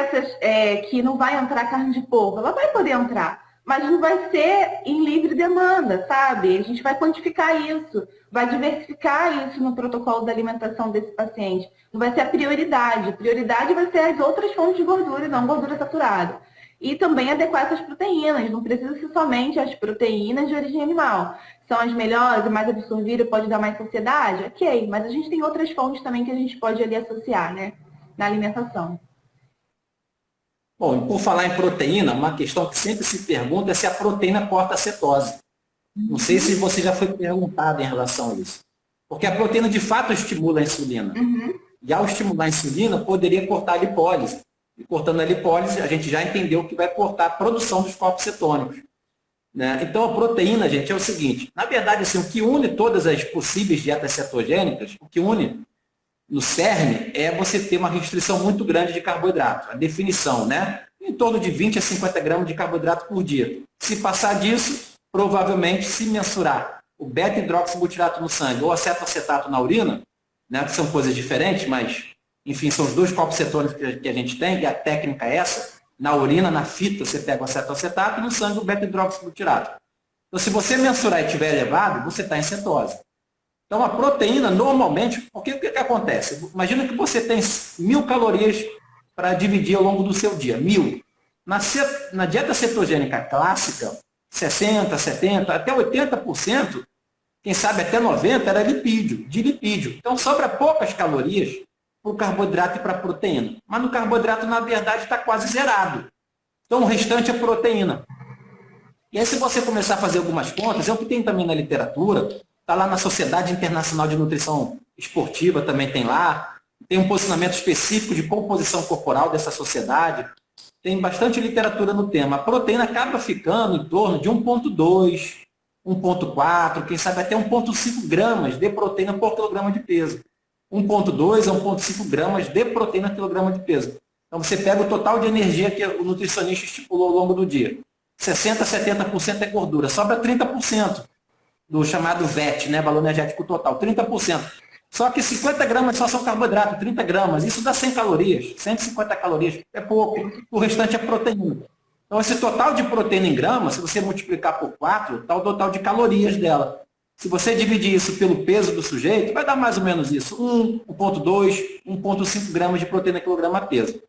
que não vai entrar carne de porco, ela vai poder entrar, mas não vai ser em livre demanda, sabe? A gente vai quantificar isso, vai diversificar isso no protocolo da alimentação desse paciente. Não vai ser a prioridade. A prioridade vai ser as outras fontes de gordura e não gordura saturada. E também adequar essas proteínas. Não precisa ser somente as proteínas de origem animal. São as melhores, mais absorvidas, pode dar mais saciedade? Ok, mas a gente tem outras fontes também que a gente pode ali associar, né? Na alimentação. Bom, e por falar em proteína, uma questão que sempre se pergunta é se a proteína corta a cetose. Não sei se você já foi perguntado em relação a isso. Porque a proteína, de fato, estimula a insulina. E ao estimular a insulina, poderia cortar a lipólise. E cortando a lipólise, a gente já entendeu que vai cortar a produção dos corpos cetônicos. Né? Então, a proteína, gente, é o seguinte. Na verdade, assim, o que une todas as possíveis dietas cetogênicas, o que une no cerne é você ter uma restrição muito grande de carboidrato. A definição, né? Em torno de 20 a 50 gramas de carboidrato por dia. Se passar disso, provavelmente, se mensurar o beta-hidroxibutirato no sangue ou acetoacetato na urina, né, que são coisas diferentes, mas, enfim, são os dois corpos cetônicos que a gente tem, e a técnica é essa. Na urina, na fita, você pega o acetoacetato e no sangue o beta-hidroxibutirato. Então, se você mensurar e estiver elevado, você está em cetose. Então, a proteína, normalmente, porque o que acontece? Imagina que você tem 1.000 calorias para dividir ao longo do seu dia. 1.000. Na dieta cetogênica clássica, 60%, 70%, até 80%, quem sabe até 90% era de lipídio. Então, sobra poucas calorias para o carboidrato e para a proteína. Mas no carboidrato, na verdade, está quase zerado. Então, o restante é proteína. E aí, se você começar a fazer algumas contas, é o que tem também na literatura, está lá na Sociedade Internacional de Nutrição Esportiva, também tem lá. Tem um posicionamento específico de composição corporal dessa sociedade. Tem bastante literatura no tema. A proteína acaba ficando em torno de 1,2, 1,4, quem sabe até 1,5 gramas de proteína por quilograma de peso. 1,2 a 1,5 gramas de proteína por quilograma de peso. Então, você pega o total de energia que o nutricionista estipulou ao longo do dia. 60% a 70% é gordura. Sobra 30%. Do chamado VET, né, valor energético total, 30%. Só que 50 gramas só são carboidrato, 30 gramas, isso dá 100 calorias, 150 calorias, é pouco, o restante é proteína. Então, esse total de proteína em gramas, se você multiplicar por 4, está o total de calorias dela. Se você dividir isso pelo peso do sujeito, vai dar mais ou menos isso, 1,2, 1,5 gramas de proteína quilograma peso.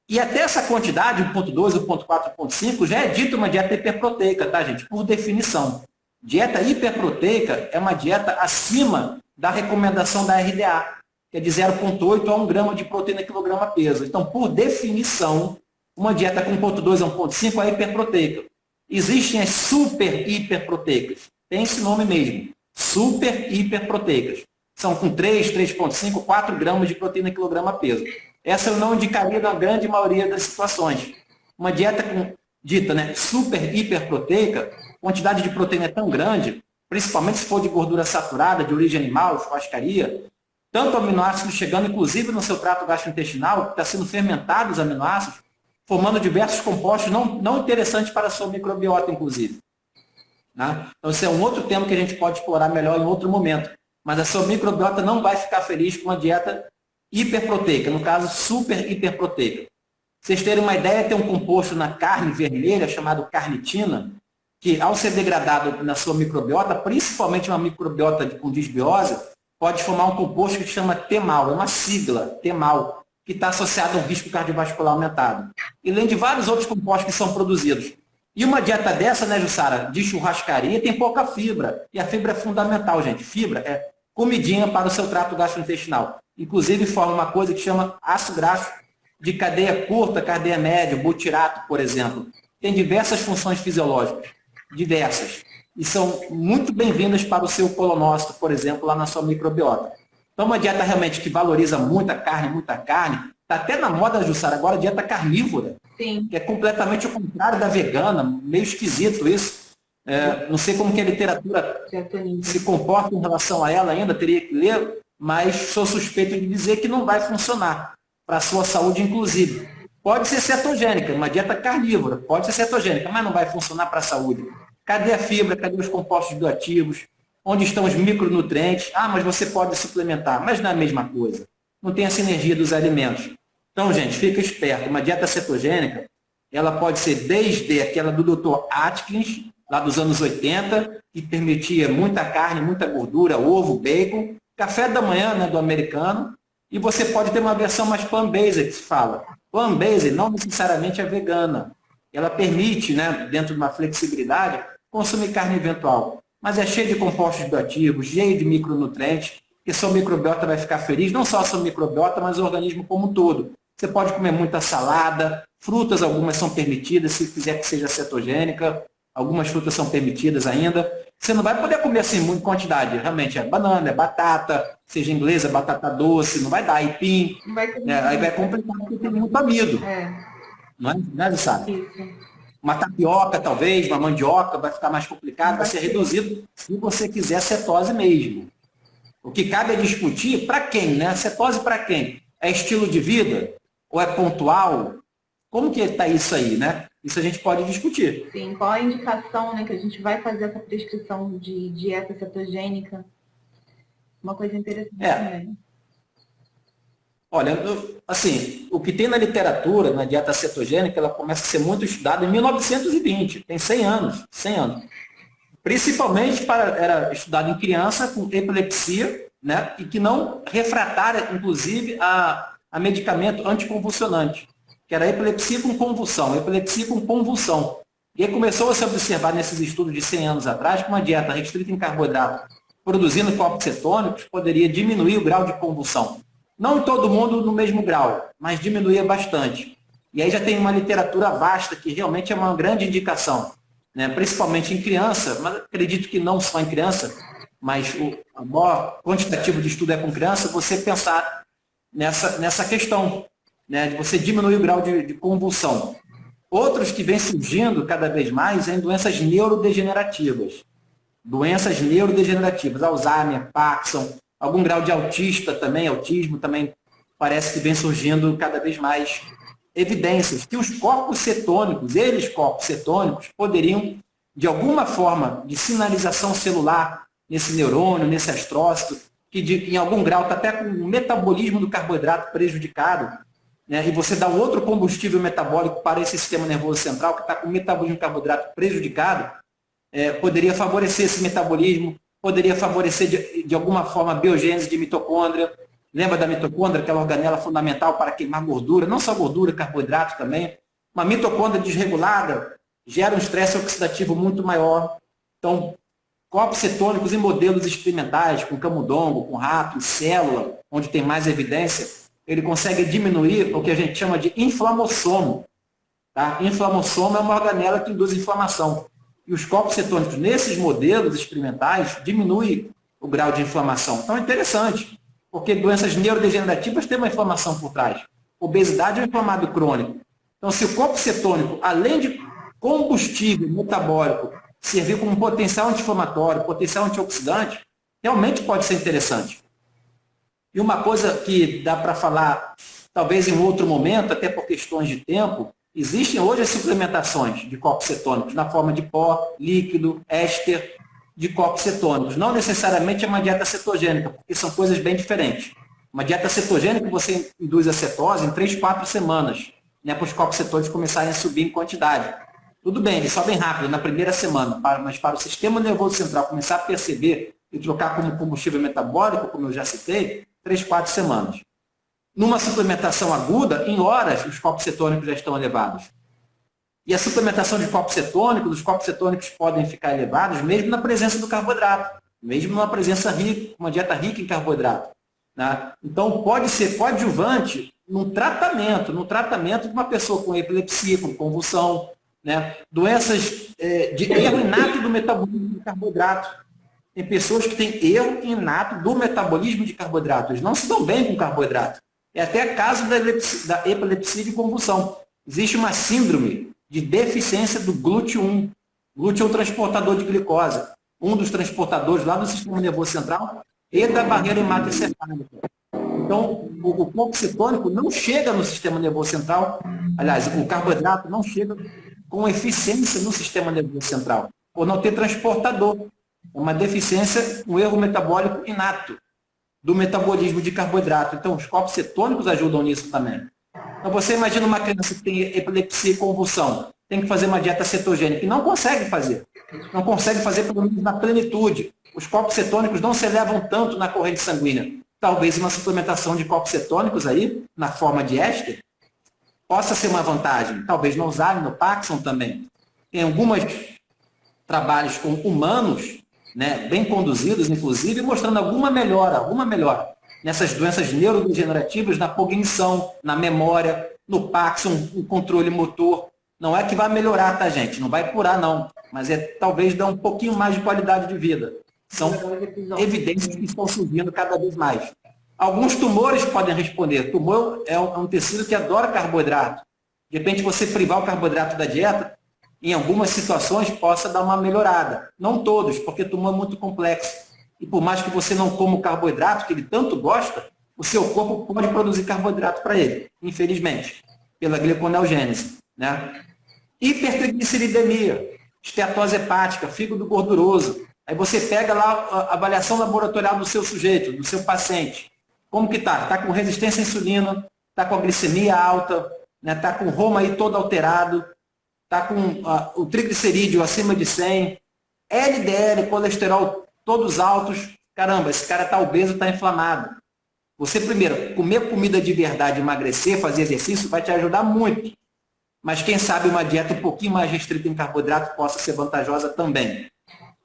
E até essa quantidade, 1,2, 1,4, 1,5, já é dita uma dieta hiperproteica, tá, gente? Por definição. Dieta hiperproteica é uma dieta acima da recomendação da RDA, que é de 0,8 a 1 grama de proteína quilograma peso. Então, por definição, uma dieta com 1,2 a 1,5 é hiperproteica. Existem as super hiperproteicas. Tem esse nome mesmo. Super hiperproteicas. São com 3, 3,5, 4 gramas de proteína quilograma peso. Essa eu não indicaria na grande maioria das situações. Uma dieta dita, né, super hiperproteica, a quantidade de proteína é tão grande, principalmente se for de gordura saturada, de origem animal, churrascaria, tanto aminoácidos chegando, inclusive, no seu trato gastrointestinal, que está sendo fermentado os aminoácidos, formando diversos compostos não interessantes para a sua microbiota, inclusive. Né? Então, esse é um outro tema que a gente pode explorar melhor em outro momento. Mas a sua microbiota não vai ficar feliz com uma dieta hiperproteica, no caso, super hiperproteica. Pra vocês terem uma ideia, tem um composto na carne vermelha chamado carnitina, que ao ser degradado na sua microbiota, principalmente uma microbiota com disbiose, pode formar um composto que se chama TMAL, é uma sigla, TMAL, que está associado a um risco cardiovascular aumentado. E além de vários outros compostos que são produzidos. E uma dieta dessa, né, Jussara, de churrascaria, tem pouca fibra. E a fibra é fundamental, gente. Fibra é comidinha para o seu trato gastrointestinal. Inclusive, forma uma coisa que chama ácido graxo de cadeia curta, cadeia média, butirato, por exemplo. Tem diversas funções fisiológicas, diversas, e são muito bem-vindas para o seu colonócito, por exemplo, lá na sua microbiota. Então, uma dieta realmente que valoriza muita carne, está até na moda, Jussara, agora dieta carnívora, Sim. que é completamente o contrário da vegana, meio esquisito isso. Não sei como que a literatura se comporta em relação a ela ainda, teria que ler, mas sou suspeito de dizer que não vai funcionar para a sua saúde, inclusive. Pode ser cetogênica, uma dieta carnívora, pode ser cetogênica, mas não vai funcionar para a saúde. Cadê a fibra? Cadê os compostos bioativos? Onde estão os micronutrientes? Ah, mas você pode suplementar, mas não é a mesma coisa. Não tem a sinergia dos alimentos. Então, gente, fica esperto. Uma dieta cetogênica, ela pode ser desde aquela do Dr. Atkins, lá dos anos 80, que permitia muita carne, muita gordura, ovo, bacon, café da manhã, né, do americano, e você pode ter uma versão mais plant-based, que se fala. Plant-based não necessariamente é vegana. Ela permite, né, dentro de uma flexibilidade, consumir carne eventual. Mas é cheio de compostos bioativos, cheio de micronutrientes, que sua microbiota vai ficar feliz, não só a sua microbiota, mas o organismo como um todo. Você pode comer muita salada, frutas algumas são permitidas, se quiser que seja cetogênica, algumas frutas são permitidas ainda. Você não vai poder comer assim muita quantidade, realmente é banana, é batata, seja inglesa, batata doce, não vai dar aipim, aí vai complicar porque tem muito amido. Não é, Jussara? Isso. Uma tapioca, talvez, uma mandioca, vai ficar mais complicado, vai ser reduzido se você quiser cetose mesmo. O que cabe é discutir para quem, né? Cetose para quem? É estilo de vida? Ou é pontual? Como que está isso aí, né? Isso a gente pode discutir. Sim, qual a indicação, né, que a gente vai fazer essa prescrição de dieta cetogênica? Uma coisa interessante também. Olha, assim, o que tem na literatura, na dieta cetogênica, ela começa a ser muito estudada em 1920, tem 100 anos, 100 anos. Principalmente era estudado em criança com epilepsia, né, e que não refratária, inclusive, a medicamento anticonvulsionante, que era epilepsia com convulsão, epilepsia com convulsão. E aí começou a se observar nesses estudos de 100 anos atrás que uma dieta restrita em carboidrato, produzindo corpos cetônicos, poderia diminuir o grau de convulsão. Não todo mundo no mesmo grau, mas diminuía bastante. E aí já tem uma literatura vasta que realmente é uma grande indicação, né? Principalmente em criança, mas acredito que não só em criança, mas o maior quantitativo de estudo é com criança, você pensar nessa questão, né? De você diminuir o grau de convulsão. Outros que vêm surgindo cada vez mais em doenças neurodegenerativas. Doenças neurodegenerativas, Alzheimer, Parkinson, algum grau de autismo também parece que vem surgindo cada vez mais evidências que os corpos cetônicos, poderiam, de alguma forma de sinalização celular nesse neurônio, nesse astrócito, que em algum grau está até com o metabolismo do carboidrato prejudicado, né? E você dá um outro combustível metabólico para esse sistema nervoso central que está com o metabolismo do carboidrato prejudicado, poderia favorecer esse metabolismo, poderia favorecer de alguma forma a biogênese de mitocôndria. Lembra da mitocôndria, aquela organela fundamental para queimar gordura, não só gordura, carboidrato também. Uma mitocôndria desregulada gera um estresse oxidativo muito maior. Então, corpos cetônicos em modelos experimentais, com camundongo, com rato, em célula, onde tem mais evidência, ele consegue diminuir o que a gente chama de inflamossomo. Tá? Inflamossomo é uma organela que induz inflamação. E os corpos cetônicos, nesses modelos experimentais, diminuem o grau de inflamação. Então é interessante, porque doenças neurodegenerativas têm uma inflamação por trás. Obesidade é um inflamado crônico. Então, se o corpo cetônico, além de combustível metabólico, servir como um potencial anti-inflamatório, potencial antioxidante, realmente pode ser interessante. E uma coisa que dá para falar, talvez em outro momento, até por questões de tempo, existem hoje as suplementações de corpos cetônicos na forma de pó, líquido, éster de corpos cetônicos. Não necessariamente é uma dieta cetogênica, porque são coisas bem diferentes. Uma dieta cetogênica você induz a cetose em 3, 4 semanas, né, para os corpos cetônicos começarem a subir em quantidade. Tudo bem, eles sobem rápido na primeira semana, mas para o sistema nervoso central começar a perceber e trocar como combustível metabólico, como eu já citei, 3, 4 semanas. Numa suplementação aguda, em horas, os corpos cetônicos já estão elevados. E a suplementação de corpos cetônicos, os corpos cetônicos podem ficar elevados mesmo na presença do carboidrato, mesmo numa presença rica, uma dieta rica em carboidrato. Né? Então, pode ser coadjuvante no tratamento de uma pessoa com epilepsia, com convulsão, né? Doenças de erro inato do metabolismo de carboidrato. Tem pessoas que têm erro inato do metabolismo de carboidrato. Eles não se dão bem com carboidrato. É até caso da epilepsia de convulsão. Existe uma síndrome de deficiência do GLUT1. GLUT é um transportador de glicose. Um dos transportadores lá do sistema nervoso central e da barreira hematoencefálica. Então, o corpo cetônico não chega no sistema nervoso central. Aliás, o carboidrato não chega com eficiência no sistema nervoso central, por não ter transportador. É uma deficiência, um erro metabólico inato do metabolismo de carboidrato. Então, os corpos cetônicos ajudam nisso também. Então, você imagina uma criança que tem epilepsia e convulsão, tem que fazer uma dieta cetogênica e não consegue fazer. Não consegue fazer, pelo menos, na plenitude. Os corpos cetônicos não se elevam tanto na corrente sanguínea. Talvez uma suplementação de corpos cetônicos aí, na forma de éster, possa ser uma vantagem. Talvez no Alzheimer, no Parkinson também. Tem alguns trabalhos com humanos, né, bem conduzidos, inclusive, mostrando alguma melhora nessas doenças neurodegenerativas, na cognição, na memória, no Parkinson, no controle motor. Não é que vai melhorar, tá, gente? Não vai curar, não. Mas talvez dar um pouquinho mais de qualidade de vida. São evidências que estão surgindo cada vez mais. Alguns tumores podem responder. Tumor é um tecido que adora carboidrato. De repente, você privar o carboidrato da dieta, em algumas situações, possa dar uma melhorada. Não todos, porque tumor é muito complexo. E por mais que você não coma o carboidrato que ele tanto gosta, o seu corpo pode produzir carboidrato para ele, infelizmente, pela gliconeogênese, né? Hipertrigliceridemia, esteatose hepática, fígado gorduroso. Aí você pega lá a avaliação laboratorial do seu sujeito, do seu paciente. Como que está? Está com resistência à insulina, está com a glicemia alta, né? Está com o ROMA aí todo alterado, está com o triglicerídeo acima de 100, LDL, colesterol todos altos. Caramba, esse cara está obeso, está inflamado. Você, primeiro, comer comida de verdade, emagrecer, fazer exercício, vai te ajudar muito. Mas quem sabe uma dieta um pouquinho mais restrita em carboidrato possa ser vantajosa também.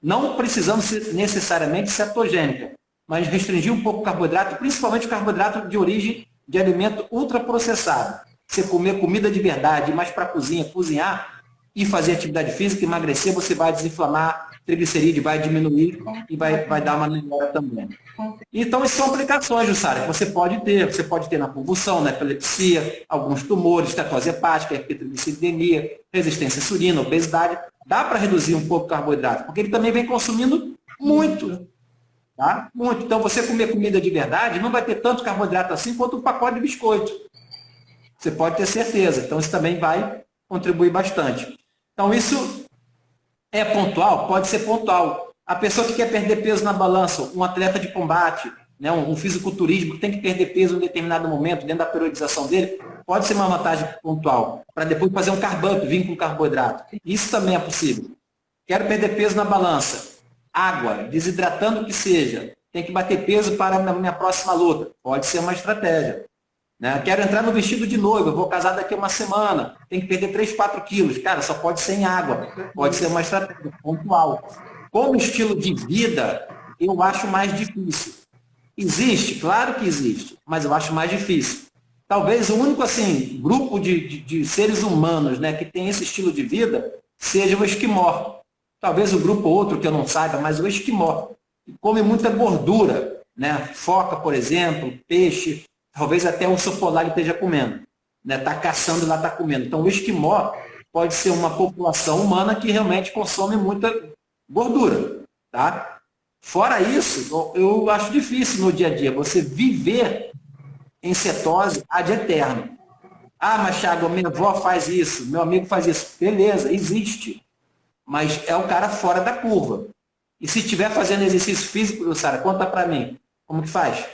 Não precisando ser necessariamente cetogênica, mas restringir um pouco o carboidrato, principalmente o carboidrato de origem de alimento ultraprocessado. Você comer comida de verdade, mais para cozinhar e fazer atividade física, emagrecer, você vai desinflamar, triglicerídeo vai diminuir e vai dar uma melhora também. Então, essas são aplicações, Jussara, que você pode ter. Você pode ter na convulsão, na epilepsia, alguns tumores, esteatose hepática, hipertrigliceridemia, resistência à insulina, obesidade. Dá para reduzir um pouco o carboidrato, porque ele também vem consumindo muito. Tá? Muito. Então, você comer comida de verdade não vai ter tanto carboidrato assim quanto um pacote de biscoito. Você pode ter certeza. Então, isso também vai contribuir bastante. Então, isso é pontual? Pode ser pontual. A pessoa que quer perder peso na balança, um atleta de combate, né, um fisiculturismo que tem que perder peso em um determinado momento, dentro da periodização dele, pode ser uma vantagem pontual. Para depois fazer um carb up, vir com carboidrato. Isso também é possível. Quero perder peso na balança. Água, desidratando o que seja. Tem que bater peso para a minha próxima luta. Pode ser uma estratégia. Né? Quero entrar no vestido de noiva, eu vou casar daqui a uma semana. Tem que perder 3, 4 quilos. Cara, só pode ser em água. Pode ser uma estratégia pontual. Como estilo de vida, eu acho mais difícil. Existe? Claro que existe, mas eu acho mais difícil. Talvez o único assim, grupo de seres humanos, né, que tem esse estilo de vida seja o esquimó. Talvez o grupo outro que eu não saiba, mas o esquimó. Que come muita gordura, né? Foca, por exemplo, peixe, talvez até o urso polar ele esteja comendo. Está caçando e lá está comendo. Então o esquimó pode ser uma população humana que realmente consome muita gordura. Tá? Fora isso, eu acho difícil no dia a dia você viver em cetose ad eterno. Ah, mas Thiago, minha avó faz isso, meu amigo faz isso. Beleza, existe. Mas é o cara fora da curva. E se estiver fazendo exercício físico, Sara, conta para mim, como que faz?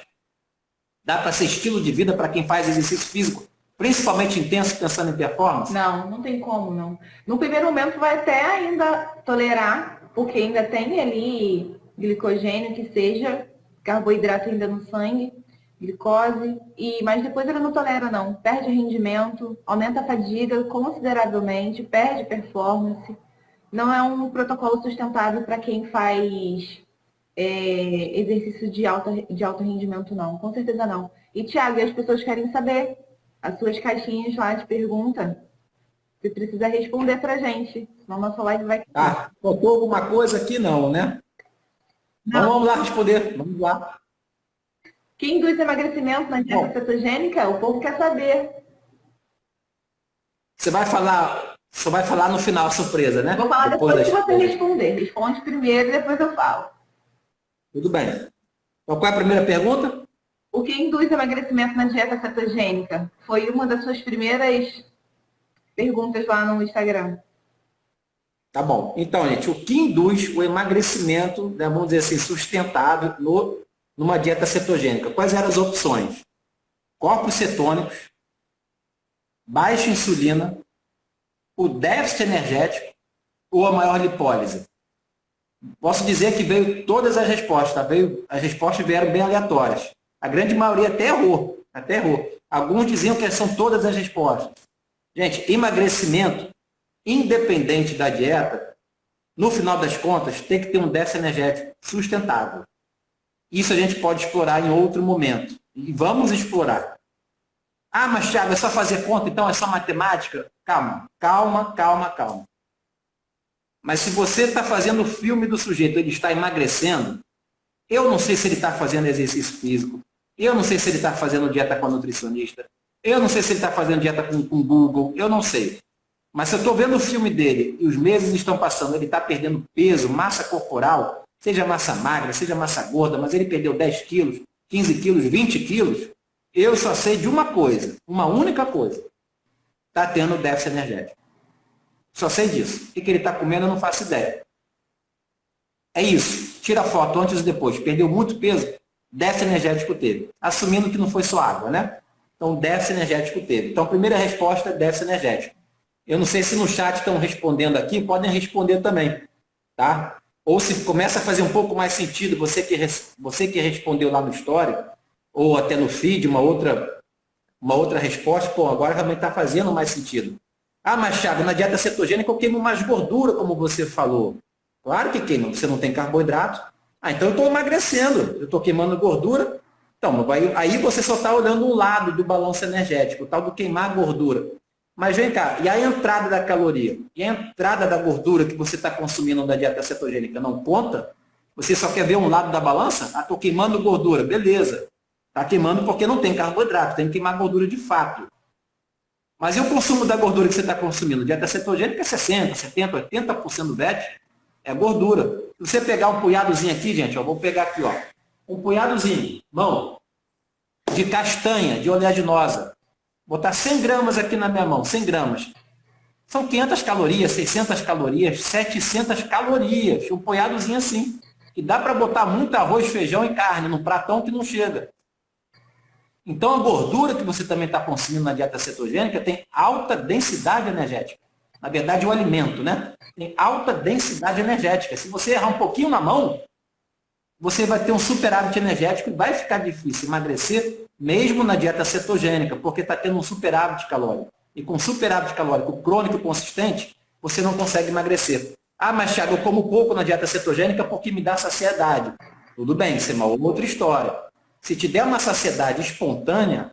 Dá para ser estilo de vida para quem faz exercício físico, principalmente intenso, pensando em performance? Não, não tem como, não. No primeiro momento vai até ainda tolerar, porque ainda tem ali glicogênio, que seja carboidrato ainda no sangue, glicose, mas depois ele não tolera, não. Perde rendimento, aumenta a fadiga consideravelmente, perde performance. Não é um protocolo sustentável para quem faz exercício de alto rendimento, não. Com certeza não. E, Thiago, as pessoas querem saber as suas caixinhas lá de pergunta. Você precisa responder pra gente, senão nossa live vai... Ah, faltou alguma coisa aqui não, né? Não. Então vamos lá responder, vamos lá. Que induz emagrecimento na dieta cetogênica? O povo quer saber. Você vai falar no final, surpresa, né? Vou falar depois que você responder. Responde primeiro e depois eu falo. Tudo bem. Então, qual é a primeira pergunta? O que induz emagrecimento na dieta cetogênica? Foi uma das suas primeiras perguntas lá no Instagram. Tá bom. Então, gente, o que induz o emagrecimento, né, vamos dizer assim, sustentável numa dieta cetogênica? Quais eram as opções? Corpos cetônicos, baixa insulina, o déficit energético ou a maior lipólise? Posso dizer que veio todas as respostas, tá? As respostas vieram bem aleatórias. A grande maioria até errou. Alguns diziam que são todas as respostas. Gente, emagrecimento, independente da dieta, no final das contas, tem que ter um déficit energético sustentável. Isso a gente pode explorar em outro momento. E vamos explorar. Ah, mas Thiago, é só fazer conta, então é só matemática? Calma. Mas se você está fazendo o filme do sujeito, ele está emagrecendo, eu não sei se ele está fazendo exercício físico, eu não sei se ele está fazendo dieta com a nutricionista, eu não sei se ele está fazendo dieta com o Google, eu não sei. Mas se eu estou vendo o filme dele e os meses estão passando, ele está perdendo peso, massa corporal, seja massa magra, seja massa gorda, mas ele perdeu 10 quilos, 15 quilos, 20 quilos, eu só sei de uma coisa, uma única coisa. Está tendo déficit energético. Só sei disso. O que ele está comendo eu não faço ideia. É isso. Tira a foto antes e depois. Perdeu muito peso, déficit energético teve. Assumindo que não foi só água, né? Então, déficit energético teve. Então, a primeira resposta é déficit energético. Eu não sei se no chat estão respondendo aqui, podem responder também. Tá? Ou se começa a fazer um pouco mais sentido, você que respondeu lá no story, ou até no feed, uma outra resposta, pô, agora realmente está fazendo mais sentido. Ah, mas Thiago, na dieta cetogênica eu queimo mais gordura, como você falou. Claro que queima, você não tem carboidrato. Ah, então eu estou emagrecendo, eu estou queimando gordura. Então, aí você só está olhando um lado do balanço energético, o tal do queimar gordura. Mas vem cá, e a entrada da caloria? E a entrada da gordura que você está consumindo da dieta cetogênica não conta? Você só quer ver um lado da balança? Ah, estou queimando gordura, beleza. Está queimando porque não tem carboidrato, tem que queimar gordura de fato. Mas e o consumo da gordura que você está consumindo? Dieta cetogênica é 60%, 70%, 80% do VET é gordura. Se você pegar um punhadozinho aqui, gente, eu vou pegar aqui, ó, um punhadozinho, mão, de castanha, de oleaginosa. Botar 100 gramas aqui na minha mão, 100 gramas. São 500 calorias, 600 calorias, 700 calorias. Um punhadozinho assim. Que dá para botar muito arroz, feijão e carne num pratão que não chega. Então, a gordura que você também está consumindo na dieta cetogênica tem alta densidade energética. Na verdade, o alimento, né? Tem alta densidade energética. Se você errar um pouquinho na mão, você vai ter um superávit energético e vai ficar difícil emagrecer mesmo na dieta cetogênica, porque está tendo um superávit calórico. E com superávit calórico crônico e consistente, você não consegue emagrecer. Ah, mas Thiago, eu como pouco na dieta cetogênica porque me dá saciedade. Tudo bem, isso é uma outra história. Se te der uma saciedade espontânea,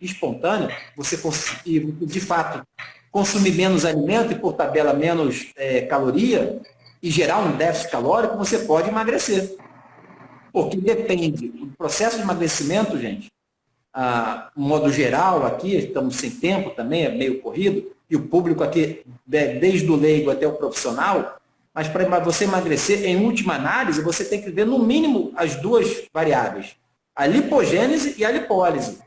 você conseguir, de fato, consumir menos alimento e, por tabela, menos caloria e gerar um déficit calórico, você pode emagrecer. Porque depende. O processo de emagrecimento, gente, no modo geral, aqui, estamos sem tempo também, é meio corrido, e o público aqui, desde o leigo até o profissional, mas para você emagrecer, em última análise, você tem que ver no mínimo as duas variáveis, a lipogênese e a lipólise.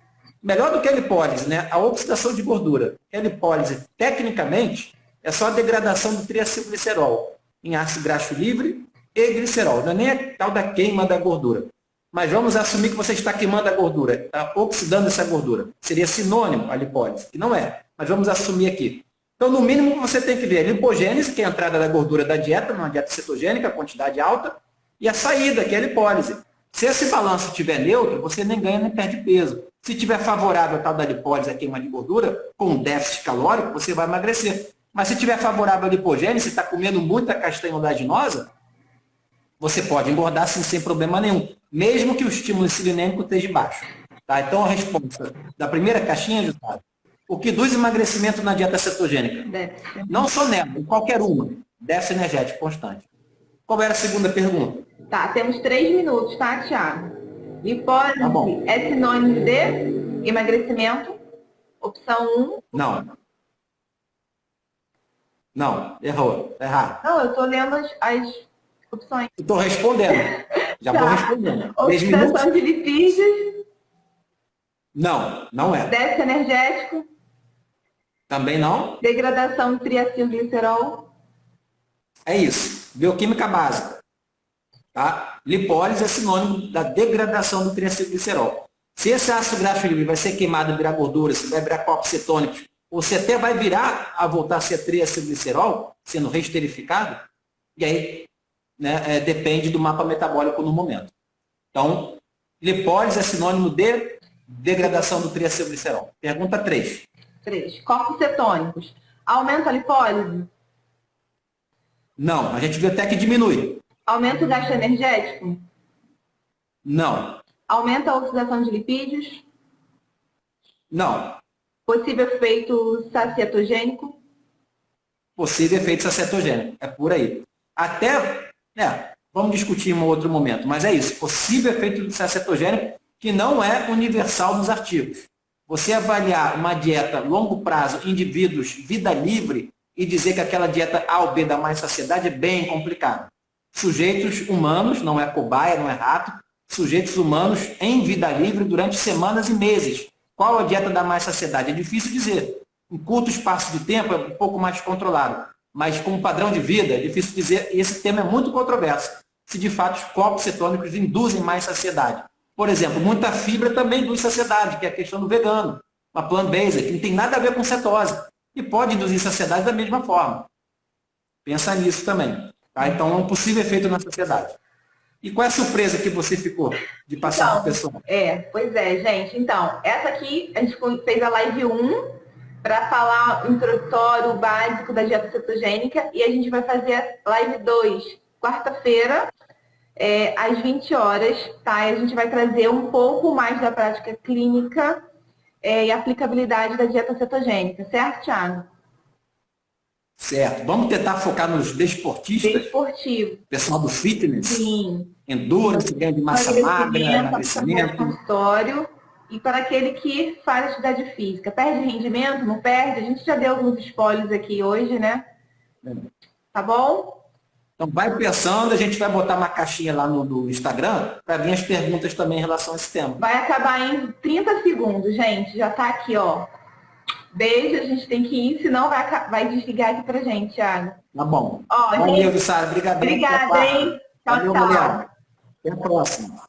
Melhor do que a lipólise, né? A oxidação de gordura. A lipólise, tecnicamente, é só a degradação do triacilglicerol em ácido graxo livre e glicerol. Não é nem a tal da queima da gordura. Mas vamos assumir que você está queimando a gordura, está oxidando essa gordura. Seria sinônimo a lipólise, que não é. Mas vamos assumir aqui. Então, no mínimo, você tem que ver a lipogênese, que é a entrada da gordura da dieta, numa dieta cetogênica, quantidade alta, e a saída, que é a lipólise. Se esse balanço estiver neutro, você nem ganha nem perde peso. Se estiver favorável a tal da lipólise, a queima de gordura, com déficit calórico, você vai emagrecer. Mas se estiver favorável a lipogênese, você está comendo muita castanha oleaginosa, você pode engordar sem problema nenhum, mesmo que o estímulo insulinêmico esteja baixo. Tá? Então, a resposta da primeira caixinha, Gustavo, O que induz emagrecimento na dieta cetogênica? Déficit. Não só nela, em qualquer uma. Déficit energético constante. Qual era a segunda pergunta? Tá, temos 3 minutos, tá, Thiago? Lipólise Tá bom. é sinônimo de emagrecimento? Opção 1. Não. Não, errou. Errado. Não, eu tô lendo as opções. Estou respondendo. Já vou Tá. respondendo. 3 minutos? Oxidação de lipídios, Não, não é. déficit energético, Também não. degradação de triacilglicerol. É isso. Bioquímica básica. Tá? Lipólise é sinônimo da degradação do triacilglicerol. Se esse ácido graxo livre vai ser queimado e virar gordura, se vai virar corpos cetônicos, ou se até vai virar a voltar a ser triacilglicerol, sendo reesterificado, e aí né, depende do mapa metabólico no momento. Então, lipólise é sinônimo de degradação do triacilglicerol. Pergunta 3. 3. Corpos cetônicos. Aumenta a lipólise? Não, a gente viu até que diminui. Aumenta o gasto energético? Não, Aumenta a oxidação de lipídios? não. Possível efeito sacetogênico? Possível efeito sacetogênico. É por aí. Até, vamos discutir em um outro momento, mas é isso. Possível efeito sacetogênico que não é universal nos artigos. Você avaliar uma dieta longo prazo, indivíduos, vida livre, e dizer que aquela dieta A ou B dá mais saciedade é bem complicado. Sujeitos humanos, não é cobaia, não é rato, sujeitos humanos em vida livre durante semanas e meses. Qual a dieta dá mais saciedade? É difícil dizer. Em curto espaço de tempo é um pouco mais controlado. Mas como padrão de vida é difícil dizer, e esse tema é muito controverso. Se de fato os corpos cetônicos induzem mais saciedade. Por exemplo, muita fibra também induz saciedade, que é a questão do vegano. Uma plant-based, que não tem nada a ver com cetose. E pode induzir saciedade da mesma forma. Pensa nisso também. Tá? Então é um possível efeito na saciedade. E qual é a surpresa que você ficou de passar para a pessoa? Pois é, gente. Então, essa aqui, a gente fez a live 1 para falar o introdutório, o básico da dieta cetogênica, e a gente vai fazer a live 2, quarta-feira, às 20 horas, tá? E a gente vai trazer um pouco mais da prática clínica e aplicabilidade da dieta cetogênica, certo, Thiago? Certo. Vamos tentar focar nos desportistas? Desportivo. Pessoal do fitness? Sim. Endurance, ganho de massa magra, emagrecimento. Consultório. E para aquele que faz atividade física. Perde rendimento? Não perde? A gente já deu alguns spoilers aqui hoje, né? Tá bom? Então vai pensando, a gente vai botar uma caixinha lá no Instagram para vir as perguntas também em relação a esse tema. Vai acabar em 30 segundos, gente. Já tá aqui, ó. Beijo, a gente tem que ir, senão vai desligar aqui pra gente, Thiago. Tá bom. Ó, Valeu, gente, Sara. Obrigado. obrigada, hein? Tchau, Valeu, tchau. mulher. Até a próxima.